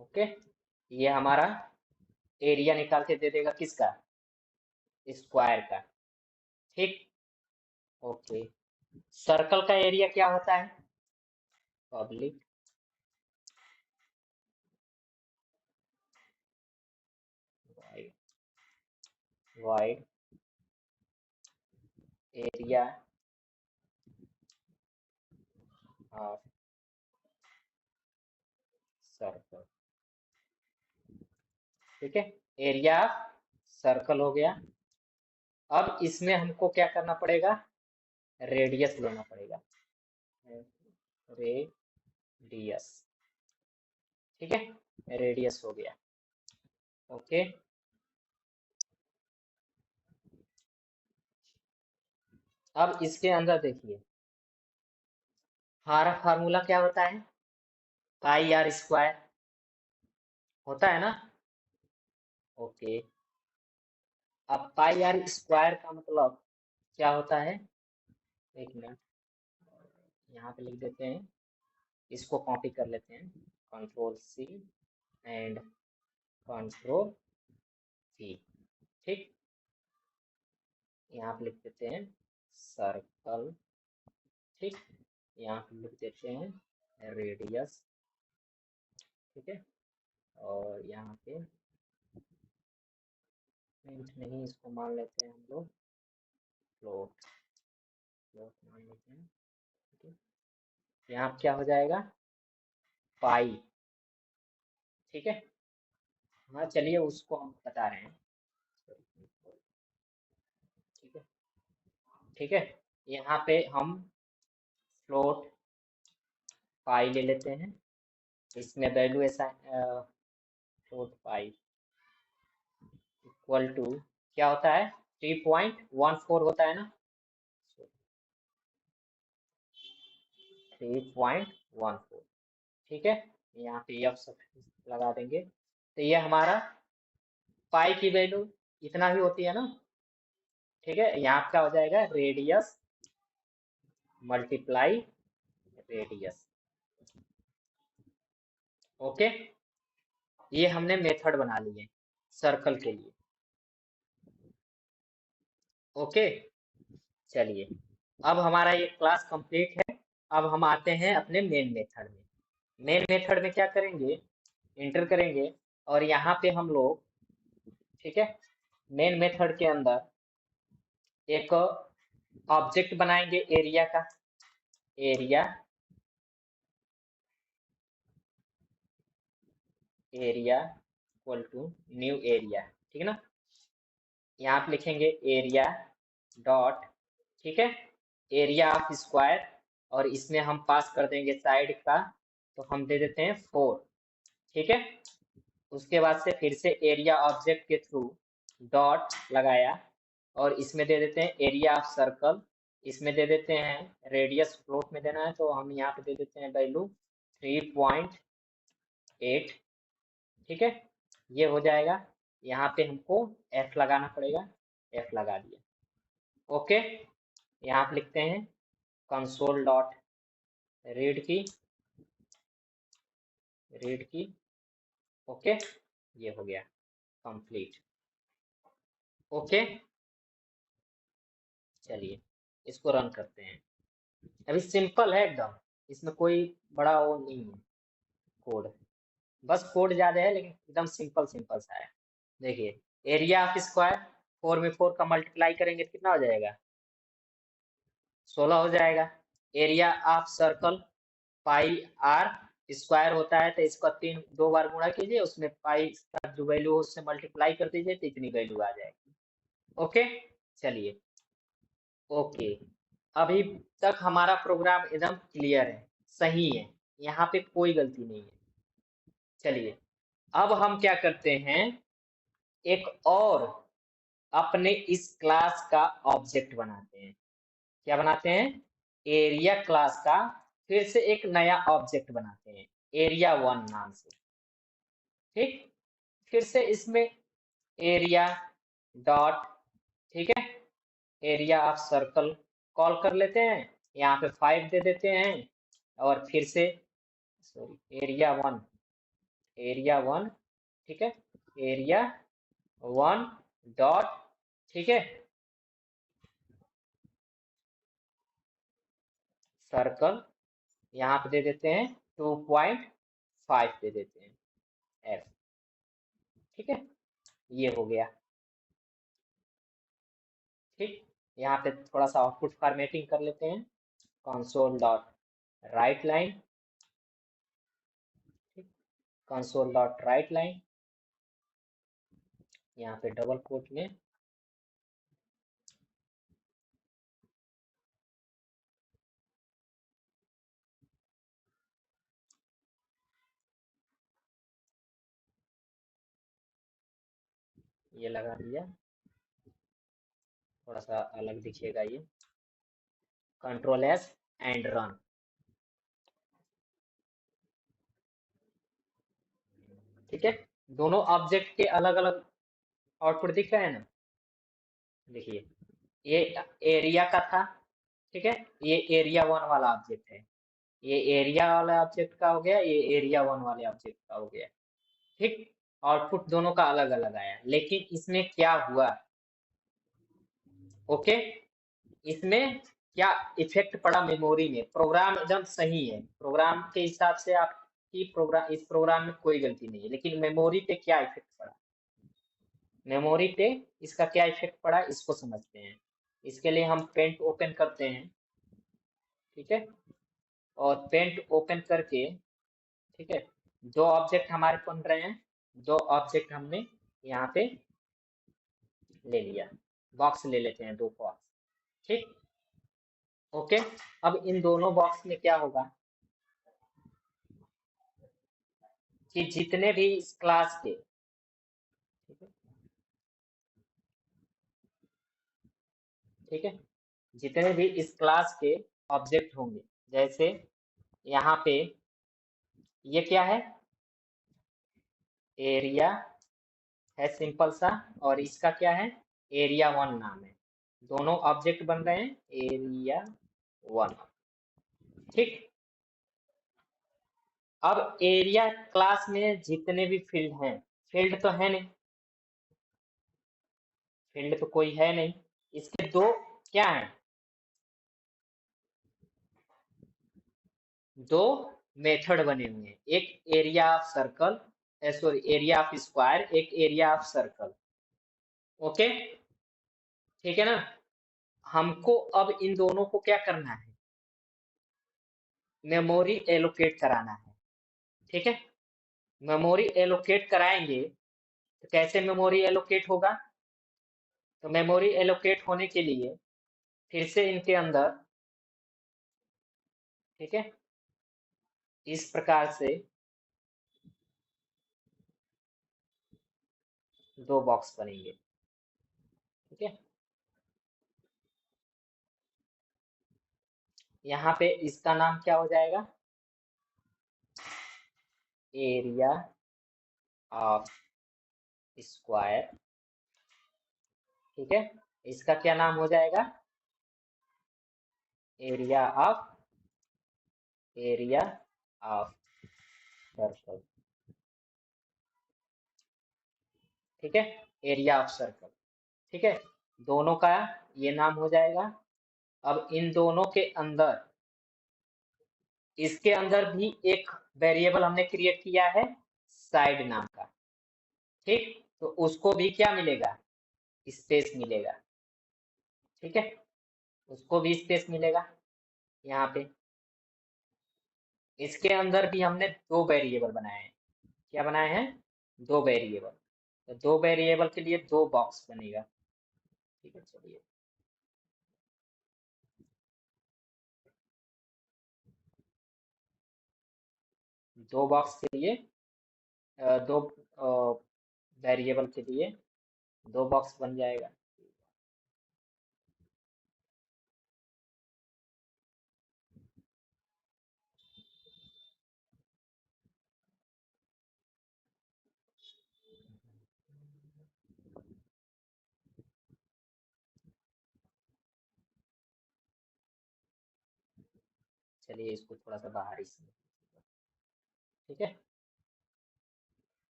ओके, ये हमारा एरिया निकाल के दे देगा किसका, स्क्वायर का। ठीक, ओके, सर्कल का एरिया क्या होता है, public wide wide area of circle. ठीक है, एरिया ऑफ सर्कल हो गया। अब इसमें हमको क्या करना पड़ेगा, रेडियस लेना पड़ेगा, रेडियस। ठीक है, रेडियस हो गया। ओके, अब इसके अंदर देखिए, हमारा फार्मूला क्या होता है, पाई आर स्क्वायर होता है ना। ओके, अब पाई आर स्क्वायर का मतलब क्या होता है, एक मिनट, यहाँ पे लिख देते हैं, इसको कॉपी कर लेते हैं, control C and control V. ठीक, यहाँ पे लिख देते हैं सर्कल। ठीक, यहाँ पे लिख देते हैं रेडियस। ठीक है, और यहाँ पे मिनट नहीं, इसको मान लेते हैं हम लोग फ्लोट फ्लोट मान लेते हैं। ठीक है, यहाँ पे क्या हो जाएगा, पाई। ठीक है, हाँ चलिए उसको हम बता रहे हैं। ठीक है, ठीक है, यहाँ पे हम फ्लोट पाई ले लेते हैं, इसमें वैल्यू ऐसा फ्लोट पाई इक्वल टू क्या होता है, 3.14 होता है ना, 3.14। ठीक है, यहाँ पे एफ सब लगा देंगे, तो ये हमारा पाई की वैल्यू इतना ही होती है ना। ठीक है, यहाँ पे क्या हो जाएगा, रेडियस मल्टीप्लाई रेडियस। ओके, ये हमने मेथड बना लिए सर्कल के लिए। ओके, चलिए, अब हमारा ये क्लास कंप्लीट है। अब हम आते हैं अपने मेन मेथड में। मेन मेथड में क्या करेंगे, इंटर करेंगे, और यहाँ पे हम लोग, ठीक है, मेन मेथड के अंदर एक ऑब्जेक्ट बनाएंगे एरिया का, area area equal to new area. ठीक है ना, यहाँ पे लिखेंगे एरिया डॉट, ठीक है, एरिया ऑफ स्क्वायर, और इसमें हम पास कर देंगे साइड का, तो हम दे देते हैं 4। ठीक है। उसके बाद से फिर से एरिया ऑब्जेक्ट के थ्रू डॉट लगाया और इसमें दे देते हैं एरिया ऑफ सर्कल, इसमें दे देते हैं रेडियस फ्लोट में देना है तो हम यहाँ पे दे देते हैं वैल्यू 3.8। ठीक है, ये हो जाएगा। यहाँ पे हमको एफ लगाना पड़ेगा, एफ लगा दिया। ओके, यहाँ पे लिखते हैं कंसोल डॉट रीड की, रीड की। ओके, ये हो गया कंप्लीट। ओके, चलिए इसको रन करते हैं। अभी सिंपल है एकदम, इसमें कोई बड़ा वो नहीं है कोड, बस कोड ज्यादा है लेकिन एकदम सिंपल सिंपल सा है। देखिए, एरिया ऑफ स्क्वायर 4 में 4 का मल्टीप्लाई करेंगे तो कितना हो जाएगा, 16 हो जाएगा। Area of circle pi r square होता है तो इसका 2 बार गुणा कीजिए, उसमें पाई का जो वैल्यू हो उससे मल्टीप्लाई कर दीजिए तो इतनी वैल्यू आ जाएगी। ओके, चलिए। ओके, अभी तक हमारा प्रोग्राम एकदम क्लियर है, सही है, यहाँ पे कोई गलती नहीं है। चलिए अब हम क्या करते हैं, एक और अपने इस क्लास का ऑब्जेक्ट बनाते हैं। क्या बनाते हैं, एरिया क्लास का फिर से एक नया ऑब्जेक्ट बनाते हैं, एरिया 1 नाम से। ठीक, फिर से इसमें एरिया डॉट, ठीक है, एरिया ऑफ सर्कल कॉल कर लेते हैं, यहाँ पे 5 दे देते हैं और फिर से सॉरी एरिया 1, एरिया 1, ठीक है, एरिया 1 डॉट, ठीक है, सर्कल यहाँ पे दे देते हैं 2.5 दे देते हैं एफ। ठीक है, ये हो गया। ठीक, यहाँ पे थोड़ा सा आउटपुट फॉर्मेटिंग कर लेते हैं, कंसोल डॉट राइट लाइन, ठीक, कंसोल डॉट राइट लाइन, यहाँ पे डबल कोट में ये लगा दिया, थोड़ा सा अलग दिखेगा ये, कंट्रोल एस एंड रन। ठीक है, दोनों ऑब्जेक्ट के अलग अलग आउटपुट दिख रहे हैं ना। देखिए, ये एरिया का था, ठीक है, ये एरिया 1 वाला ऑब्जेक्ट है, ये एरिया वाला ऑब्जेक्ट का हो गया, ये एरिया 1 वाले ऑब्जेक्ट का हो गया। ठीक, आउटपुट दोनों का अलग अलग आया, लेकिन इसमें क्या हुआ, ओके, इसमें क्या इफेक्ट पड़ा मेमोरी में, प्रोग्राम एकदम सही है, प्रोग्राम के हिसाब से आपकी प्रोग्राम, इस प्रोग्राम में कोई गलती नहीं है, लेकिन मेमोरी पे क्या इफेक्ट पड़ा, मेमोरी पे इसका क्या इफेक्ट पड़ा इसको समझते हैं। इसके लिए हम पेंट ओपन करते हैं, ठीक है, और पेंट ओपन करके, ठीक है, दो ऑब्जेक्ट हमारे बन रहे हैं, दो ऑब्जेक्ट हमने यहाँ पे ले लिया, बॉक्स ले लेते हैं, दो बॉक्स। ठीक, ओके, अब इन दोनों बॉक्स में क्या होगा कि जितने भी इस क्लास के, ठीक है, ठीक है, जितने भी इस क्लास के ऑब्जेक्ट होंगे, जैसे यहाँ पे ये क्या है, एरिया है सिंपल सा, और इसका क्या है, एरिया 1 नाम है, दोनों ऑब्जेक्ट बन रहे हैं एरिया 1। ठीक, अब एरिया क्लास में जितने भी फील्ड हैं, फील्ड तो है नहीं, फील्ड तो कोई है नहीं, इसके दो क्या हैं, दो मेथड बने हुए हैं, एक area of circle, sorry area of square, एक एरिया ऑफ सर्कल। ओके, ठीक है ना, हमको अब इन दोनों को क्या करना है, मेमोरी एलोकेट कराना है। ठीक है, मेमोरी एलोकेट कराएंगे तो कैसे मेमोरी एलोकेट होगा, तो मेमोरी एलोकेट होने के लिए फिर से इनके अंदर, ठीक है, इस प्रकार से दो बॉक्स बनेंगे। ठीक है, यहाँ पे इसका नाम क्या हो जाएगा? Area of square. ठीक है, इसका क्या नाम हो जाएगा? Area of area of circle. ठीक है, एरिया ऑफ सर्कल। ठीक है, दोनों का ये नाम हो जाएगा। अब इन दोनों के अंदर, इसके अंदर भी एक वेरिएबल हमने क्रिएट किया है साइड नाम का। ठीक, तो उसको भी क्या मिलेगा? स्पेस मिलेगा। ठीक है, उसको भी स्पेस मिलेगा यहाँ पे। इसके अंदर भी हमने दो वेरिएबल बनाए हैं। क्या बनाए हैं? दो वेरिएबल। तो दो वेरिएबल के लिए दो बॉक्स बनेगा। ठीक है, चलिए। दो बॉक्स के लिए दो वेरिएबल के लिए दो बॉक्स बन जाएगा। चलिए इसको थोड़ा सा बाहर ही से। ठीक है,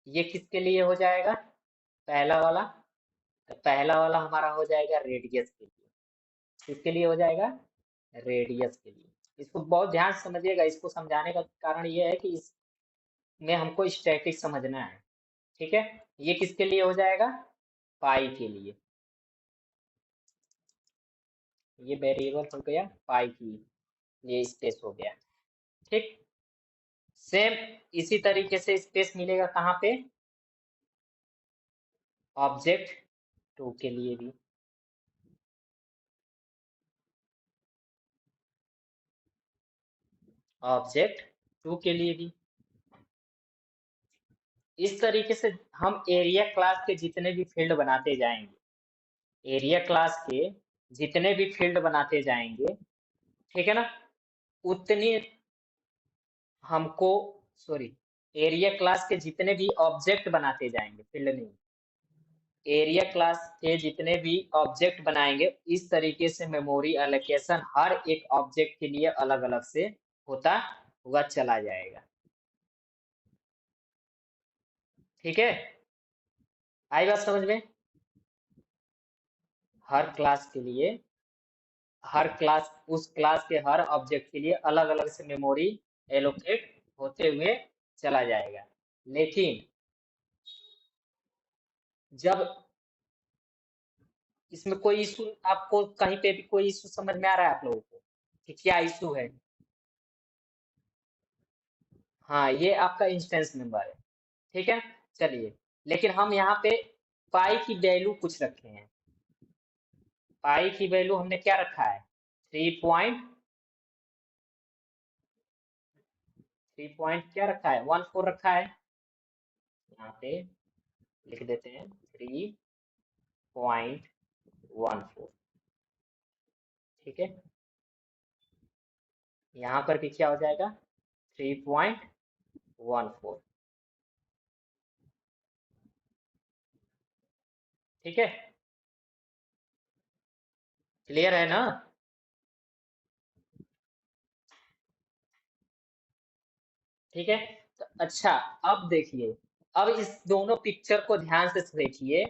ये किसके लिए हो जाएगा? पहला वाला। तो पहला वाला हमारा हो जाएगा रेडियस के लिए। किसके लिए हो जाएगा? रेडियस के लिए। इसको बहुत ध्यान से समझिएगा। इसको समझाने का कारण ये है कि इसमें हमको स्टैटिक समझना है। ठीक है, ये किसके लिए हो जाएगा? पाई के लिए। ये वेरिएबल हो गया पाई की, ये स्पेस हो गया। ठीक, सेम इसी तरीके से स्पेस मिलेगा कहाँ पे? ऑब्जेक्ट टू के लिए भी। ऑब्जेक्ट टू के लिए भी इस तरीके से हम एरिया क्लास के जितने भी फील्ड बनाते जाएंगे, एरिया क्लास के जितने भी फील्ड बनाते जाएंगे, ठीक है ना, उतनी हमको, सॉरी, एरिया क्लास के जितने भी ऑब्जेक्ट बनाते जाएंगे, फील्ड नहीं, एरिया क्लास के जितने भी ऑब्जेक्ट बनाएंगे, इस तरीके से मेमोरी एलोकेशन हर एक ऑब्जेक्ट के लिए अलग अलग से होता हुआ चला जाएगा। ठीक है, आई बात समझ में? हर क्लास के लिए, हर क्लास, उस क्लास के हर ऑब्जेक्ट के लिए अलग अलग से मेमोरी एलोकेट होते हुए चला जाएगा। लेकिन जब इसमें कोई इशू, आपको कहीं पे भी कोई इशू समझ में आ रहा है आप लोगों को कि क्या इशू है? हाँ, ये आपका इंस्टेंस नंबर है। ठीक है, चलिए। लेकिन हम यहाँ पे पाई की वैल्यू कुछ रखे हैं। पाई की वैल्यू हमने क्या रखा है? 3 पॉइंट क्या रखा है? 1 4 रखा है। यहाँ पे लिख देते हैं 3.14। ठीक है, यहाँ पर भी क्या हो जाएगा? 3.14। ठीक है, क्लियर है ना? ठीक है, तो अच्छा, अब देखिए, अब इस दोनों पिक्चर को ध्यान से देखिए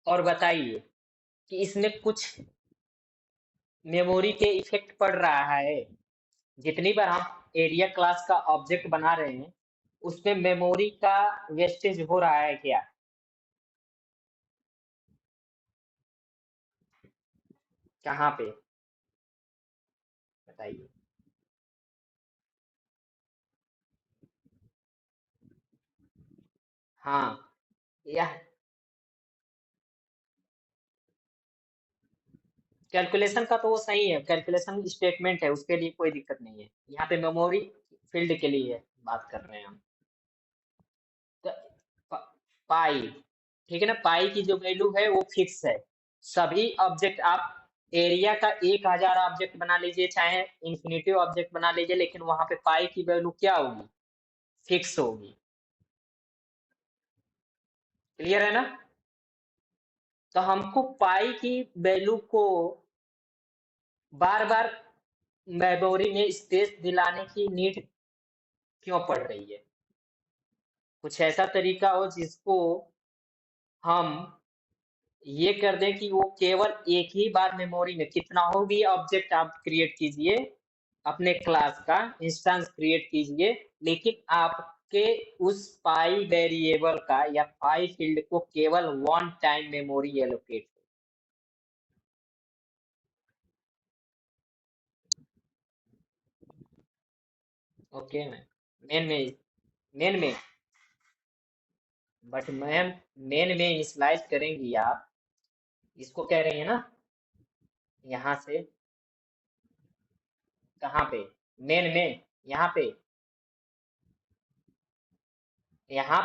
और बताइए कि इसमें कुछ मेमोरी के इफेक्ट पड़ रहा है? जितनी बार हम एरिया क्लास का ऑब्जेक्ट बना रहे हैं, उसमें मेमोरी का वेस्टेज हो रहा है क्या? कहाँ पे? बताइए। हाँ, यह कैलकुलेशन का तो वो सही है, कैलकुलेशन स्टेटमेंट है, उसके लिए कोई दिक्कत नहीं है। यहाँ पे मेमोरी फील्ड के लिए बात कर रहे हैं हम। तो पाई, ठीक है ना। पाई की जो वैल्यू है वो फिक्स है। सभी ऑब्जेक्ट आप एरिया का 1000 ऑब्जेक्ट बना लीजिए, चाहे इंफिनिटी ऑब्जेक्ट बना लीजिए, लेकिन वहां पे पाई की वैल्यू क्या होगी, फिक्स होगी। क्लियर है ना। तो हमको पाई की वैल्यू को बार बार मेमोरी में स्पेस दिलाने की नीड क्यों पड़ रही है। कुछ ऐसा तरीका हो जिसको हम ये कर दें कि वो केवल एक ही बार मेमोरी में, कितना हो भी ऑब्जेक्ट आप क्रिएट कीजिए, अपने क्लास का इंस्टेंस क्रिएट कीजिए, लेकिन आपके उस पाई वेरिएबल का या पाई फील्ड को केवल वन टाइम मेमोरी एलोकेट हो। Okay ma'am. मेन में बट मैम, मेन में इनिशियलाइज करेंगी आप, इसको कह रही है ना, यहाँ से कहाँ पे, मेन में, यहाँ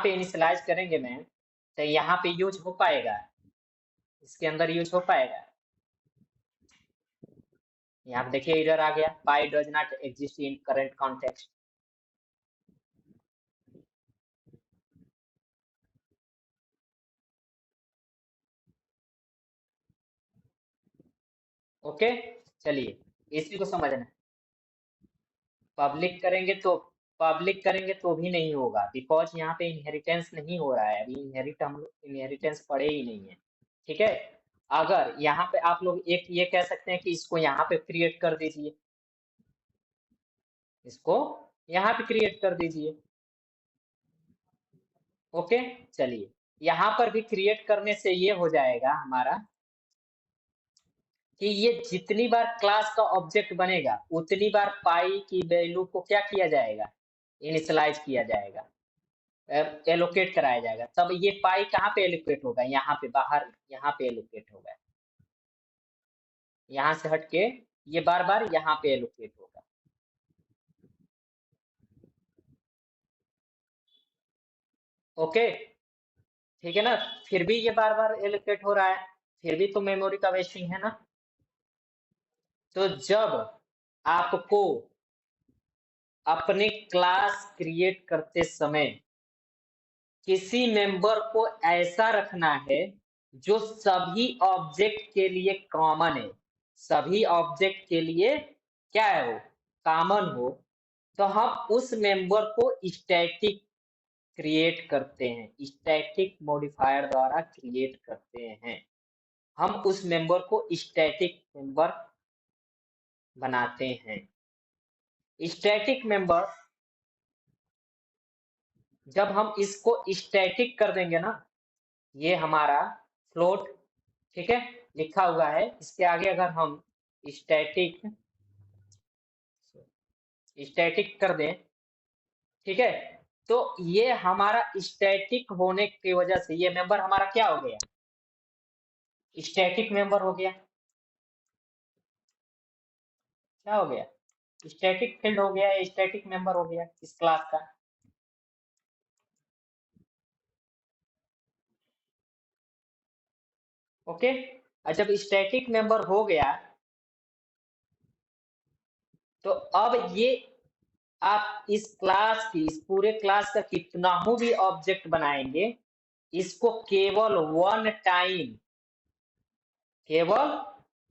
पे इनिशियलाइज करेंगे मैम, तो यहाँ पे यूज हो पाएगा, इसके अंदर यूज हो पाएगा। यहाँ पे देखिए एरर आ गया, pi does not exist in current context. Okay, चलिए इसी को समझना है। पब्लिक करेंगे तो भी नहीं होगा, बिकॉज यहाँ पे इनहेरिटेंस नहीं हो रहा है अभी, हम इनहेरिटेंस पढ़े ही नहीं है। ठीक है। अगर यहाँ पे आप लोग एक ये कह सकते हैं कि इसको यहाँ पे क्रिएट कर दीजिए, इसको यहाँ पे क्रिएट कर दीजिए। ओके, चलिए यहाँ पर भी क्रिएट करने से ये हो जाएगा हमारा कि ये जितनी बार क्लास का ऑब्जेक्ट बनेगा उतनी बार पाई की वैल्यू को क्या किया जाएगा, इनिशियलाइज किया जाएगा, एलोकेट कराया जाएगा। तब ये पाई कहाँ पे एलोकेट होगा, यहाँ पे बाहर, यहाँ पे एलोकेट होगा, यहाँ से हट के ये बार बार यहाँ पे एलोकेट होगा। ओके, ठीक है ना। फिर भी ये बार बार एलोकेट हो रहा है, फिर भी तो मेमोरी का वेस्टिंग है ना। तो जब आपको अपने क्लास क्रिएट करते समय किसी मेंबर को ऐसा रखना है जो सभी ऑब्जेक्ट के लिए कॉमन है, सभी ऑब्जेक्ट के लिए क्या है, वो कॉमन हो, तो हम उस मेंबर को स्टैटिक क्रिएट करते हैं, स्टैटिक मॉडिफायर द्वारा क्रिएट करते हैं। हम उस मेंबर को स्टैटिक मेंबर बनाते हैं। स्टैटिक मेंबर, जब हम इसको स्टैटिक कर देंगे ना, ये हमारा फ्लोट, ठीक है, लिखा हुआ है, इसके आगे अगर हम स्टैटिक स्टैटिक कर दें, ठीक है, तो ये हमारा स्टैटिक होने की वजह से ये मेंबर हमारा क्या हो गया, स्टैटिक मेंबर हो गया। क्या हो गया, स्टैटिक फील्ड हो गया, स्टैटिक मेंबर हो गया इस क्लास का। ओके, और जब स्टैटिक मेंबर हो गया तो अब ये आप इस क्लास की, इस पूरे क्लास का कितना हो भी ऑब्जेक्ट बनाएंगे, इसको केवल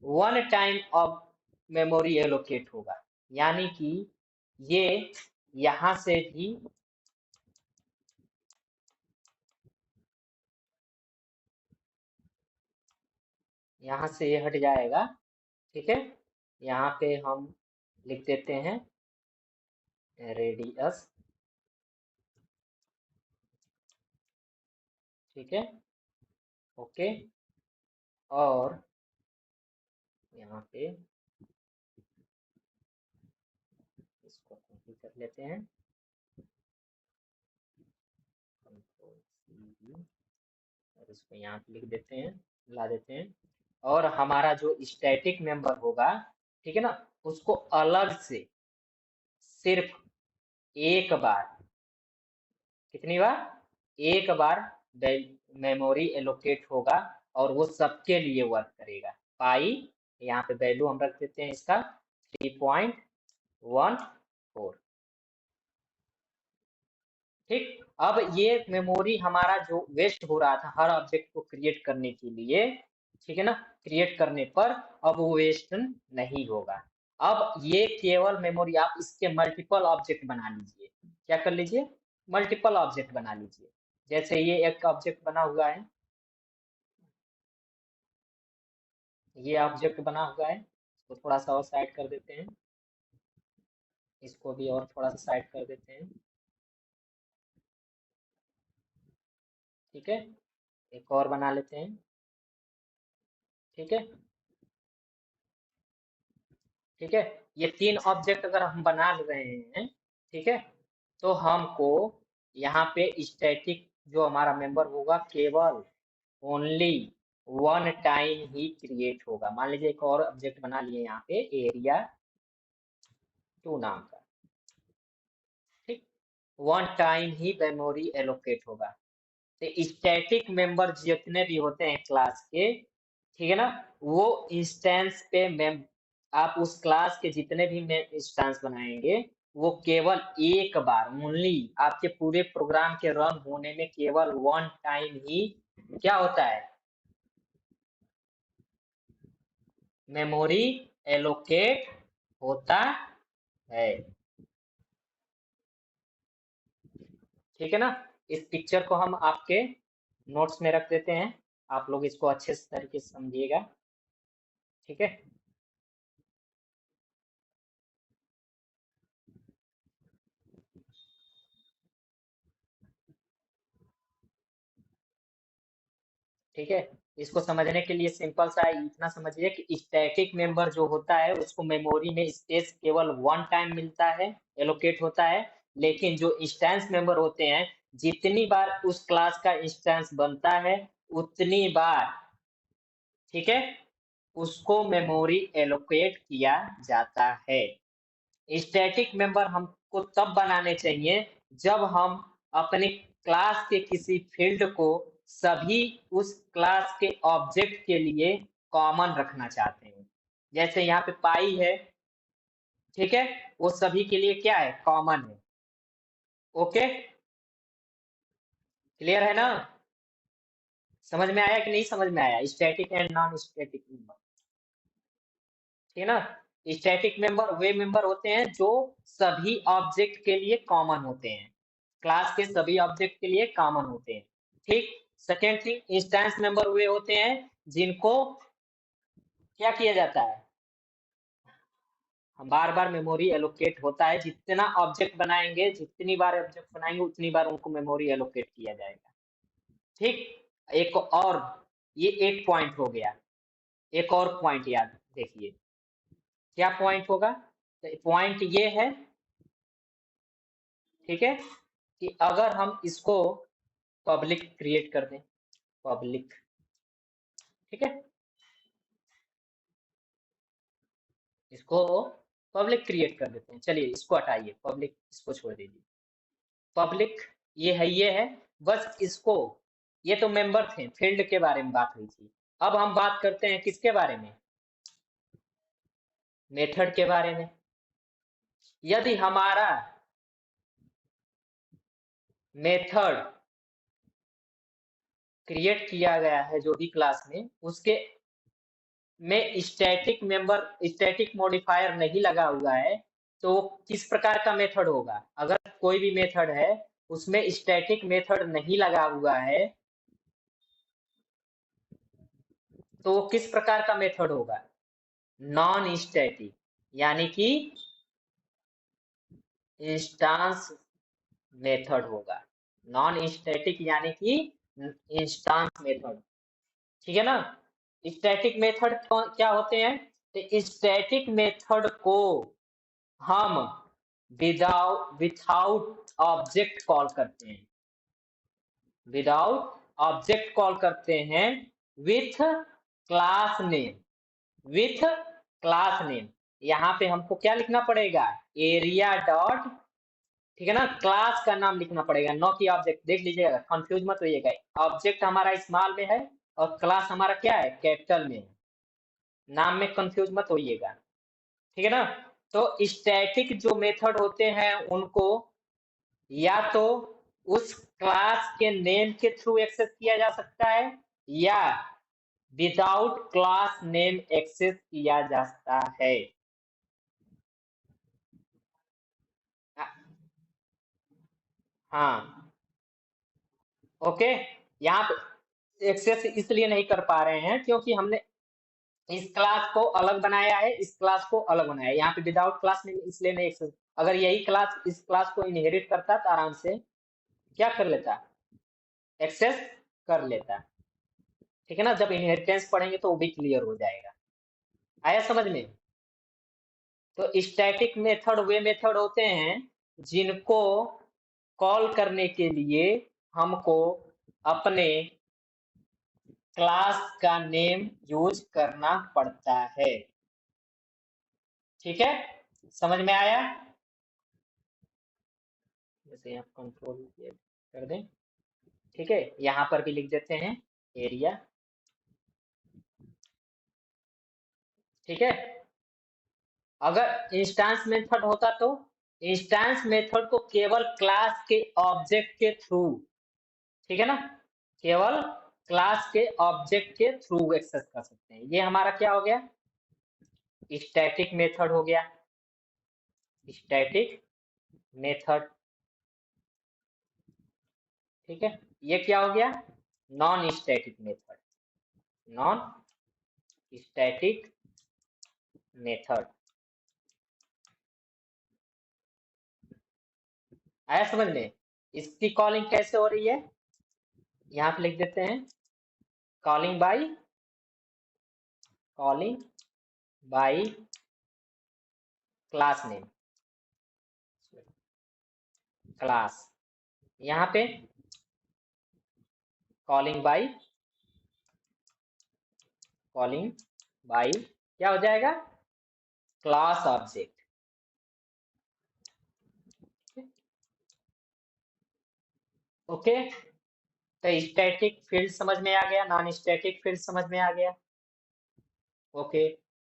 one time of memory allocate होगा। यानी कि ये यहां से भी यहां से ये हट जाएगा। ठीक है, यहाँ पे हम लिख देते हैं रेडियस। ठीक है, ओके, और यहाँ पे इसको कॉपी कर लेते हैं, कंट्रोल सी, और इसको यहाँ पे लिख देते हैं, ला देते हैं। और हमारा जो स्टैटिक मेंबर होगा, ठीक है ना, उसको अलग से सिर्फ एक बार, कितनी बार, एक बार मेमोरी एलोकेट होगा और वो सबके लिए वर्क करेगा। पाई, यहाँ पे वैल्यू हम रख देते हैं इसका 3.14। ठीक, अब ये मेमोरी हमारा जो वेस्ट हो रहा था हर ऑब्जेक्ट को क्रिएट करने के लिए, ठीक है ना, क्रिएट करने पर अब वो वेस्ट नहीं होगा। अब ये केवल मेमोरी, आप इसके मल्टीपल ऑब्जेक्ट बना लीजिए। क्या कर लीजिए? मल्टीपल ऑब्जेक्ट बना लीजिए। जैसे ये एक ऑब्जेक्ट बना हुआ है, ये ऑब्जेक्ट बना हुआ है, इसको थोड़ा सा और साइड कर देते हैं, इसको भी और थोड़ा सा साइड कर देते हैं। ठीक है, एक और बना लेते हैं। ठीक है, ठीक है, ये 3 ऑब्जेक्ट अगर हम बना रहे हैं, ठीक है, तो हमको यहाँ पे स्टैटिक जो हमारा मेंबर होगा केवल ओनली वन टाइम ही क्रिएट होगा। मान लीजिए एक और ऑब्जेक्ट बना लिए यहाँ पे एरिया 2 नाम का। ठीक, वन टाइम ही मेमोरी एलोकेट होगा। तो स्टैटिक मेंबर जितने भी होते हैं क्लास के, ठीक है ना, वो इंस्टेंस पे आप उस क्लास के जितने भी इंस्टेंस बनाएंगे वो केवल एक बार ओनली आपके पूरे प्रोग्राम के रन होने में केवल वन टाइम ही क्या होता है, मेमोरी एलोकेट होता है। ठीक है ना, इस पिक्चर को हम आपके नोट्स में रख देते हैं, आप लोग इसको अच्छे से तरीके से समझिएगा। ठीक है, ठीक है, इसको समझने के लिए सिंपल सा इतना समझिए कि स्टैटिक मेंबर जो होता है उसको मेमोरी में स्पेस केवल वन टाइम मिलता है, एलोकेट होता है। लेकिन जो इंस्टेंस मेंबर होते हैं, जितनी बार उस क्लास का इंस्टेंस बनता है उतनी बार, ठीक है, उसको मेमोरी एलोकेट किया जाता है। स्टैटिक मेंबर हमको तब बनाने चाहिए जब हम अपने क्लास के किसी फील्ड को सभी उस क्लास के ऑब्जेक्ट के लिए कॉमन रखना चाहते हैं। जैसे यहाँ पे पाई है, ठीक है, वो सभी के लिए क्या है, कॉमन है। ओके, क्लियर है ना? समझ में आया कि नहीं समझ में आया? Static and non static member, ठीक है ना। स्टैटिक मेंबर वे मेंबर होते हैं जो सभी ऑब्जेक्ट के लिए कॉमन होते हैं, क्लास के सभी ऑब्जेक्ट के लिए कॉमन होते हैं। ठीक, सेकेंड थिंग, इंस्टेंस मेंबर वे होते हैं जिनको क्या किया जाता है, हम बार बार मेमोरी एलोकेट होता है, जितना ऑब्जेक्ट बनाएंगे, जितनी बार ऑब्जेक्ट बनाएंगे उतनी बार उनको मेमोरी एलोकेट किया जाएगा। ठीक, एक और, ये एक पॉइंट हो गया। एक और पॉइंट याद देखिए, क्या पॉइंट होगा? तो पॉइंट ये है, ठीक है, कि अगर हम इसको पब्लिक क्रिएट कर दें, पब्लिक, ठीक है, इसको पब्लिक क्रिएट कर देते हैं। चलिए इसको हटाइए, पब्लिक इसको छोड़ दीजिए। पब्लिक ये है, बस इसको, ये तो मेंबर थे, फील्ड के बारे में बात हुई थी। अब हम बात करते हैं किसके बारे में, मेथड के बारे में। यदि हमारा मेथड क्रिएट किया गया है जो भी क्लास में, उसके में स्टैटिक मेंबर, स्टैटिक मॉडिफायर नहीं लगा हुआ है, तो किस प्रकार का मेथड होगा? अगर कोई भी मेथड है उसमें स्टैटिक मेथड नहीं लगा हुआ है तो वो किस प्रकार का मेथड होगा? नॉन स्टैटिक, यानी कि इंस्टांस मेथड होगा। नॉन स्टैटिक यानी कि इंस्टांस मेथड, ठीक है ना। स्टैटिक मेथड क्या होते हैं? तो स्टैटिक मेथड को हम विथाउट ऑब्जेक्ट कॉल करते हैं, विदाउट ऑब्जेक्ट कॉल करते हैं, with class name, with class name. यहाँ पे हमको क्या लिखना पड़ेगा, एरिया डॉट ठीक है ना, क्लास का नाम लिखना पड़ेगा, न कि ऑब्जेक्ट। देख लीजिएगा, कंफ्यूज मत होइएगा, ऑब्जेक्ट हमारा स्मॉल में है और क्लास हमारा क्या है, कैपिटल में है। नाम में कंफ्यूज मत होइएगा, ठीक है ना। तो स्टैटिक जो मेथड होते हैं उनको या तो उस क्लास के नेम के थ्रू एक्सेस किया जा सकता है, या विदाउट क्लास नेम एक्सेस किया जा सकता है। हाँ, ओके। यहाँ पे एक्सेस इसलिए नहीं कर पा रहे हैं क्योंकि हमने इस क्लास को अलग बनाया है, इस क्लास को अलग बनाया है। यहाँ पे विदाउट क्लास नेम इसलिए नहीं एक्सेस। अगर यही क्लास इस क्लास को इनहेरिट करता तो आराम से क्या कर लेता, एक्सेस कर लेता। ठीक है ना, जब इनहेरिटेंस पढ़ेंगे तो वो भी क्लियर हो जाएगा। आया समझ में। तो स्टैटिक मेथड वे मेथड होते हैं जिनको कॉल करने के लिए हमको अपने क्लास का नेम यूज करना पड़ता है। ठीक है, समझ में आया। जैसे आप कंट्रोल कर दें, ठीक है, यहाँ पर भी लिख देते हैं एरिया। ठीक है, अगर इंस्टेंस मेथड होता तो इंस्टेंस मेथड को केवल क्लास के ऑब्जेक्ट के थ्रू, ठीक है ना, केवल क्लास के ऑब्जेक्ट के थ्रू एक्सेस कर सकते हैं। ये हमारा क्या हो गया, स्टैटिक मेथड हो गया, स्टैटिक मेथड। ठीक है, ये क्या हो गया, non static method, non static method. आया समझ में। इसकी कॉलिंग कैसे हो रही है, यहाँ पे लिख देते हैं calling bye, calling bye class name, class, यहाँ पे कॉलिंग बाय, कॉलिंग बाय क्या हो जाएगा, क्लास ऑब्जेक्ट। ओके, तो स्टैटिक फील्ड समझ में आ गया, नॉन स्टैटिक फील्ड समझ में आ गया। ओके,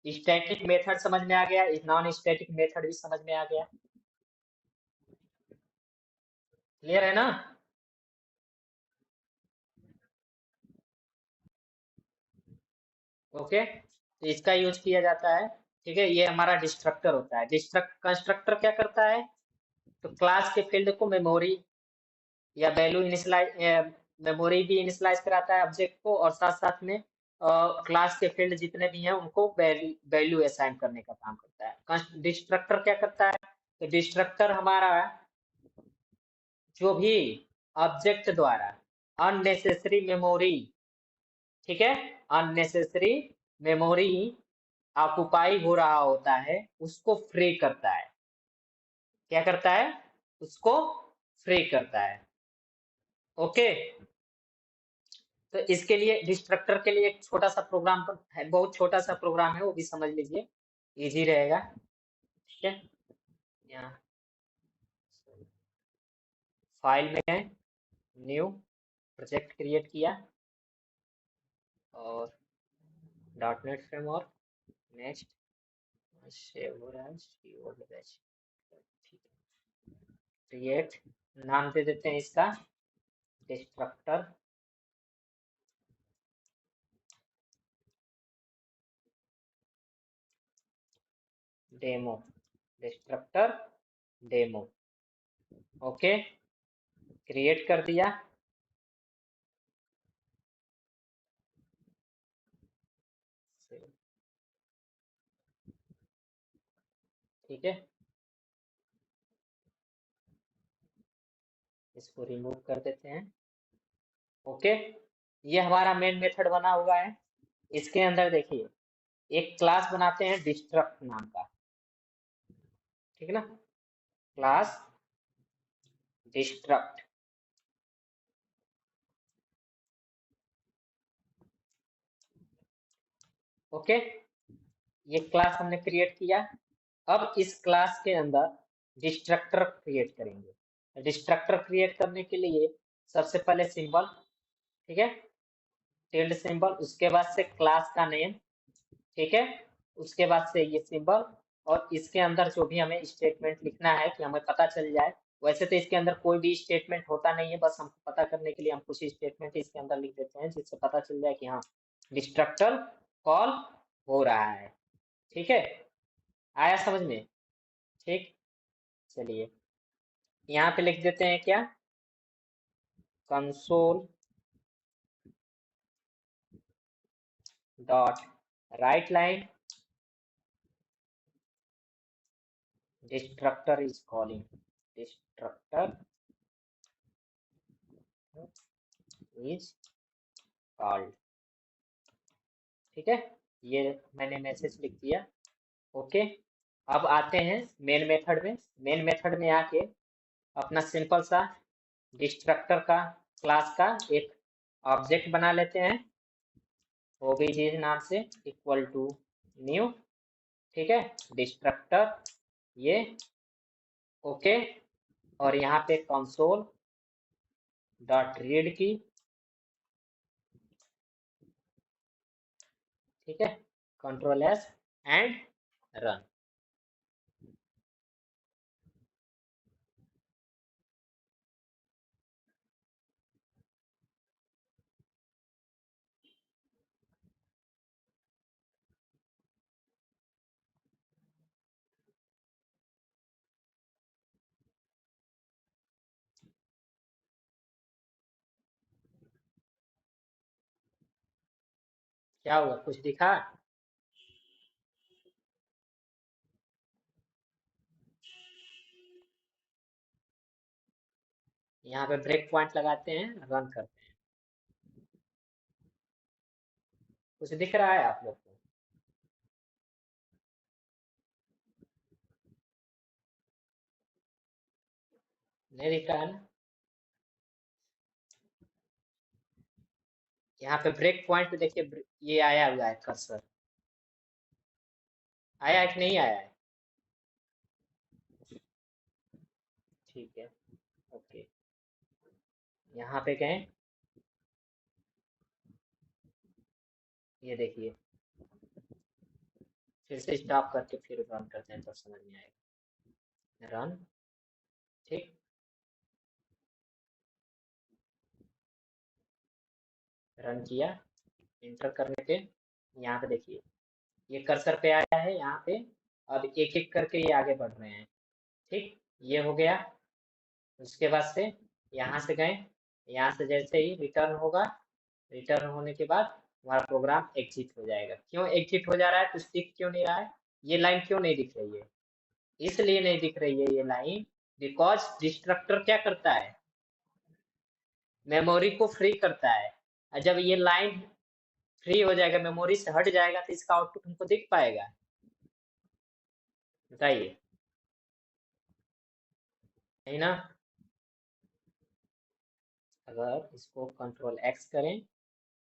स्टैटिक मेथड समझ में आ गया, नॉन स्टैटिक मेथड भी समझ में आ गया। क्लियर है ना। ओके, तो इसका यूज किया जाता है। ठीक है, ये हमारा डिस्ट्रक्टर होता है। कंस्ट्रक्टर क्या करता है, तो क्लास के फील्ड को मेमोरी या वैल्यू इनिशियलाइज, मेमोरी भी इनिशियलाइज कराता है ऑब्जेक्ट को, और साथ साथ में क्लास के फील्ड जितने भी हैं उनको वैल्यू असाइन करने का काम करता है। डिस्ट्रक्टर क्या करता है, तो डिस्ट्रक्टर हमारा जो भी ऑब्जेक्ट द्वारा अननेसेसरी मेमोरी, ठीक है, अननेसेसरी मेमोरी ऑक्युपाई हो रहा होता है उसको फ्री करता है। क्या करता है, उसको फ्री करता है। ओके, तो इसके लिए डिस्ट्रक्टर के लिए एक छोटा सा प्रोग्राम है, बहुत छोटा सा प्रोग्राम है, वो भी समझ लीजिए, इजी रहेगा। ठीक है, यहाँ फाइल में गए, न्यू प्रोजेक्ट क्रिएट किया, और dot net framework, next, save हो रहा है कीबोर्ड बैच, ठीक है, क्रिएट, नाम दे देते हैं इसका destructor demo, destructor demo. Okay, create कर दिया। ठीक है, इसको रिमूव कर देते हैं। ओके, ये हमारा मेन मेथड बना हुआ है। इसके अंदर देखिए एक क्लास बनाते हैं डिस्ट्रक्ट नाम का, ठीक है ना, क्लास डिस्ट्रक्ट। ओके, ये क्लास हमने क्रिएट किया। अब इस क्लास के अंदर डिस्ट्रक्टर क्रिएट करेंगे। डिस्ट्रक्टर क्रिएट करने के लिए सबसे पहले सिंबल, ठीक है, टिल्ड सिंबल, उसके बाद से क्लास का नेम, ठीक है, उसके बाद से ये सिंबल, और इसके अंदर जो भी हमें स्टेटमेंट लिखना है कि हमें पता चल जाए। वैसे तो इसके अंदर कोई भी स्टेटमेंट होता नहीं है, बस हमको पता करने के लिए हम कुछ स्टेटमेंट इसके अंदर लिख देते हैं जिससे पता चल जाए कि हाँ डिस्ट्रक्टर कॉल हो रहा है। ठीक है, आया समझ में? ठीक, चलिए यहाँ पे लिख देते हैं क्या, console dot right line destructor is calling, destructor is called. ठीक है, ये मैंने मैसेज लिख दिया। ओके, अब आते हैं मेन मेथड में। मेन मेथड में आके अपना सिंपल सा डिस्ट्रक्टर का क्लास का एक ऑब्जेक्ट बना लेते हैं ओबीजे नाम से, इक्वल टू न्यू, ठीक है, डिस्ट्रक्टर ये, ओके, और यहाँ पे कंसोल डॉट रीड की, ठीक है, कंट्रोल एस एंड रन। क्या हुआ, कुछ दिखा? यहाँ पे ब्रेक पॉइंट लगाते हैं, रन करते हैं। कुछ दिख रहा है आप लोग को? नहीं दिख रहा है ना? यहाँ पे ब्रेक पॉइंट पे देखिए, ये आया हुआ है कर्सर, आया है कि नहीं आया है? ठीक है, ओके, यहाँ पे गए, ये देखिए, फिर से स्टॉप करके फिर रन करते हैं तो समझ में आएगा। रन, ठीक, रन किया, इंटर करने पे यहाँ पे देखिए ये कर्सर पे आया है यहाँ पे। अब एक एक करके ये आगे बढ़ रहे हैं। ठीक, ये हो गया। उसके बाद से यहाँ से गए, यहाँ से जैसे ही रिटर्न होगा, रिटर्न होने के बाद हमारा प्रोग्राम एग्जिट हो जाएगा। क्यों एग्जिट हो जा रहा है, कुछ दिख क्यों नहीं रहा है? ये लाइन क्यों नहीं दिख रही है? इसलिए नहीं दिख रही है ये लाइन, बिकॉज डिस्ट्रक्टर क्या करता है, मेमोरी को फ्री करता है। और जब ये लाइन फ्री हो जाएगा, मेमोरी से हट जाएगा, तो इसका आउटपुट हमको दिख पाएगा? बताइए, नहीं ना? अगर इसको कंट्रोल एक्स करें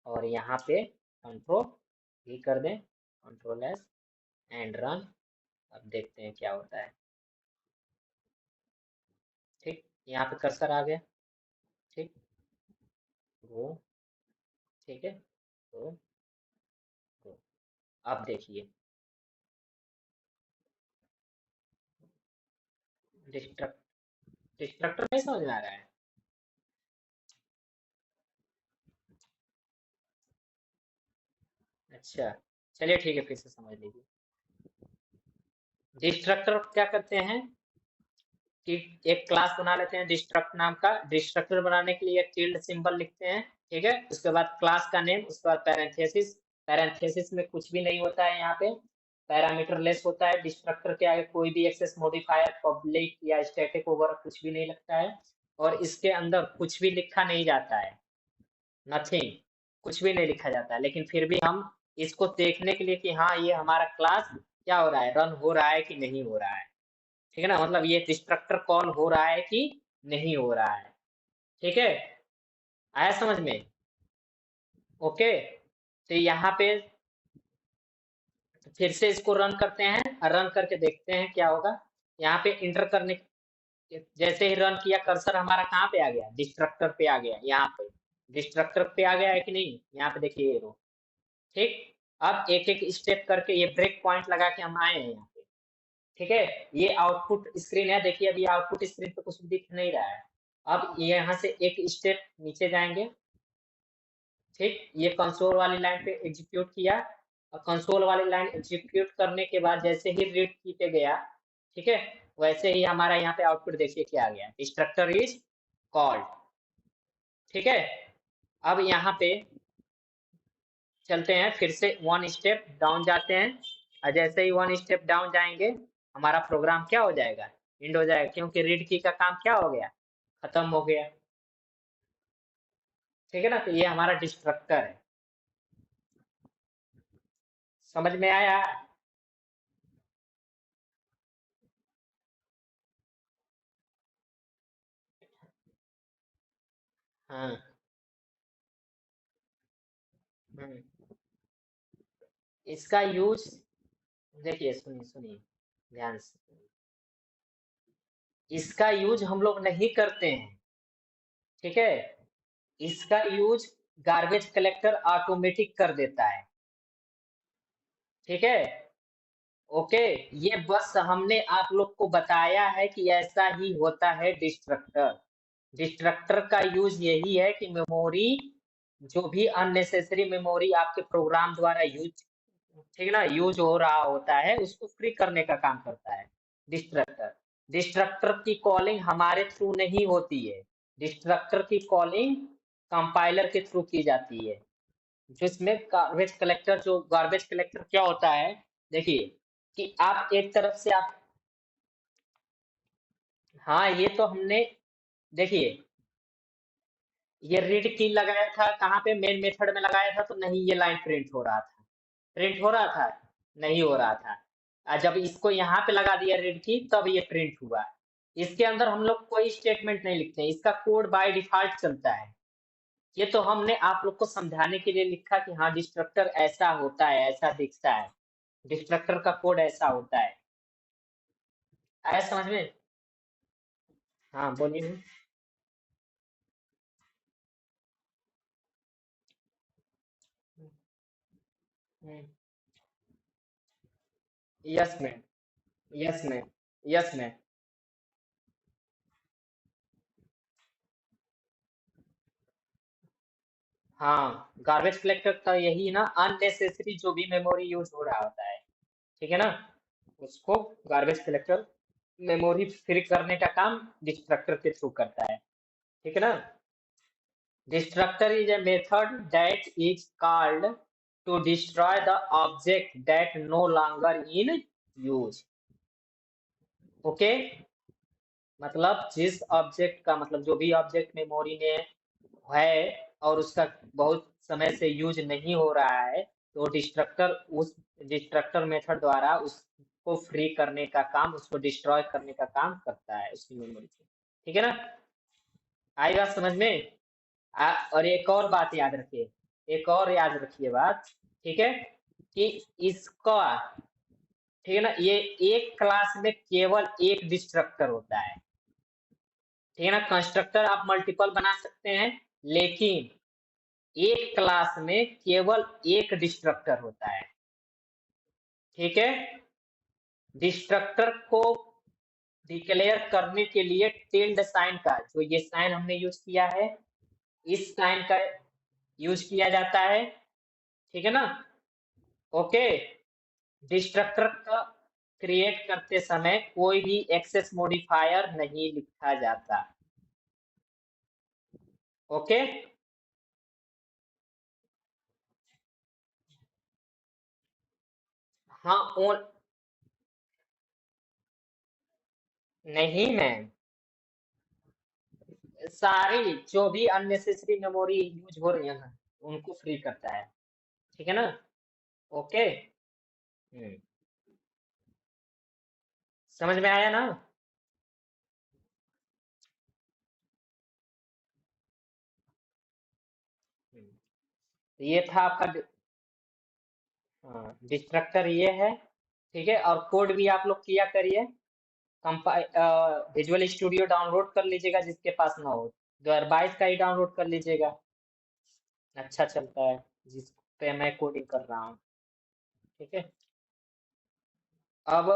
और यहाँ पे कंट्रोल भी कर दें, कंट्रोल एस एंड रन, अब देखते हैं क्या होता है। ठीक, यहाँ पे कर्सर आ गया, ठीक, वो, ठीक है, तो अब देखिए डिस्ट्रक्ट, डिस्ट्रक्टर नहीं समझ में आ रहा है? अच्छा, चलिए ठीक है, फिर से समझ लीजिए। डिस्ट्रक्टर क्या करते हैं कि एक क्लास बना लेते हैं डिस्ट्रक्ट नाम का। डिस्ट्रक्टर बनाने के लिए एक टिल्ड सिंबल लिखते हैं, ठीक है, उसके बाद क्लास का नेम, उसके बाद पैरेंथेसिस। पैरेंथेसिस में कुछ भी नहीं होता है, यहाँ पे पैरामीटर लेस होता है। डिस्ट्रक्टर के आगे कोई भी एक्सेस मॉडिफायर, पब्लिक या स्टैटिक वगैरह कुछ भी नहीं लगता है, और इसके अंदर कुछ भी लिखा नहीं जाता है, नथिंग, कुछ भी नहीं लिखा जाता है। लेकिन फिर भी हम इसको देखने के लिए कि हाँ ये हमारा क्लास क्या हो रहा है, रन हो रहा है कि नहीं हो रहा है, ठीक है ना, मतलब ये डिस्ट्रक्टर कॉल हो रहा है कि नहीं हो रहा है। ठीक है, आया समझ में? ओके, तो यहाँ पे फिर से इसको रन करते हैं, रन करके देखते हैं क्या होगा। यहाँ पे इंटर करने, जैसे ही रन किया कर्सर हमारा कहाँ पे आ गया, डिस्ट्रक्टर पे आ गया, यहाँ पे डिस्ट्रक्टर पे आ गया है कि नहीं, यहाँ पे देखिए ये रो। ठीक। अब एक एक स्टेप करके ये ब्रेक पॉइंट लगा के हम आए हैं यहाँ पे। ठीक है। ये आउटपुट स्क्रीन है, देखिए अभी आउटपुट स्क्रीन पे कुछ दिख नहीं रहा है। अब यहाँ से एक स्टेप नीचे जाएंगे। ठीक। ये कंसोल वाली लाइन पे एग्जीक्यूट किया, और कंसोल वाली लाइन एग्जीक्यूट करने के बाद जैसे ही रीड की पे गया, ठीक है, वैसे ही हमारा यहाँ पे आउटपुट देखिए क्या आ गया, डिस्ट्रक्टर इज कॉल्ड। ठीक है। अब यहाँ पे चलते हैं, फिर से वन स्टेप डाउन जाते हैं, और जैसे ही वन स्टेप डाउन जाएंगे हमारा प्रोग्राम क्या हो जाएगा, एंड हो जाएगा, क्योंकि रीड की का काम क्या हो गया, खत्म हो गया। ठीक है ना, तो ये हमारा डिस्ट्रक्टर है। समझ में आया? हाँ। हम्म। इसका यूज, देखिए सुनिए सुनिए, ध्यान से। इसका यूज हम लोग नहीं करते हैं। ठीक है। इसका यूज गार्बेज कलेक्टर ऑटोमेटिक कर देता है। ठीक है। ओके। ये बस हमने आप लोग को बताया है कि ऐसा ही होता है डिस्ट्रक्टर। डिस्ट्रक्टर का यूज यही है कि मेमोरी, जो भी अननेसेसरी मेमोरी आपके प्रोग्राम द्वारा यूज, ठीक है ना, यूज हो रहा होता है, उसको फ्री करने का काम करता है डिस्ट्रक्टर। डिस्ट्रक्टर की कॉलिंग हमारे थ्रू नहीं होती है, डिस्ट्रक्टर की कॉलिंग कंपाइलर के थ्रू की जाती है, जिसमें गार्बेज कलेक्टर, जो गार्बेज कलेक्टर क्या होता है, देखिए कि आप एक तरफ से आप, हाँ ये तो हमने, देखिए ये रीड की लगाया था कहाँ पे, मेन मेथड में लगाया था, तो नहीं ये लाइन प्रिंट हो रहा था, प्रिंट हो रहा था, नहीं हो रहा था। जब इसको यहाँ पे लगा दिया रीड की, तब ये प्रिंट हुआ। इसके अंदर हम लोग कोई स्टेटमेंट नहीं लिखते हैं, इसका कोड बाय डिफॉल्ट चलता है। ये तो हमने आप लोग को समझाने के लिए लिखा कि हाँ डिस्ट्रक्टर ऐसा होता है, ऐसा दिखता है, डिस्ट्रक्टर का कोड ऐसा होता है। आया समझ में? हाँ बोलिए। Yes ma'am. Yes ma'am. Yes ma'am. हाँ गार्बेज कलेक्टर का यही ना, अननेसेसरी जो भी मेमोरी यूज हो रहा होता है, ठीक है ना, उसको गार्बेज कलेक्टर मेमोरी फ्री करने का काम डिस्ट्रक्टर के थ्रू करता है। ठीक है ना। Destructor is a method that is called to destroy the object that no longer in use. Okay. मतलब जिस ऑब्जेक्ट का, मतलब जो भी ऑब्जेक्ट मेमोरी में है और उसका बहुत समय से यूज नहीं हो रहा है, तो डिस्ट्रक्टर उस डिस्ट्रक्टर मेथड द्वारा उसको फ्री करने का काम, उसको डिस्ट्रॉय करने का काम करता है उसकी मेमोरी से। ठीक है ना। आई बात समझ में? और एक और बात याद रखिए, एक और याद रखिए बात, ठीक है, कि इसका, ठीक है ना, ये एक क्लास में केवल एक डिस्ट्रक्टर होता है। ठीक है ना, कंस्ट्रक्टर आप मल्टीपल बना सकते हैं, लेकिन एक क्लास में केवल एक डिस्ट्रक्टर होता है। ठीक है। डिस्ट्रक्टर को डिक्लेयर करने के लिए टिल्ड साइन का, जो ये साइन हमने यूज किया है, इस साइन का यूज किया जाता है। ठीक है ना। ओके। डिस्ट्रक्टर का क्रिएट करते समय कोई भी एक्सेस मॉडिफायर नहीं लिखा जाता। ओके। हाँ नहीं मैम, सारी जो भी अननेसेसरी मेमोरी यूज हो रही है ना, उनको फ्री करता है। ठीक है ना। ओके। हम्म, समझ में आया ना? तो ये था आपका डिस्ट्रक्टर ये है। ठीक है, और कोड भी आप लोग किया करिए, विजुअल स्टूडियो डाउनलोड कर लीजिएगा जिसके पास ना हो, 2022 का ही डाउनलोड कर लीजिएगा, अच्छा चलता है, जिस पे मैं कोडिंग कर रहा हूँ। ठीक है। अब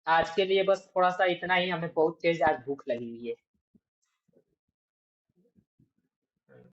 आज के लिए बस थोड़ा सा इतना ही, हमें बहुत तेज आज भूख लगी हुई है।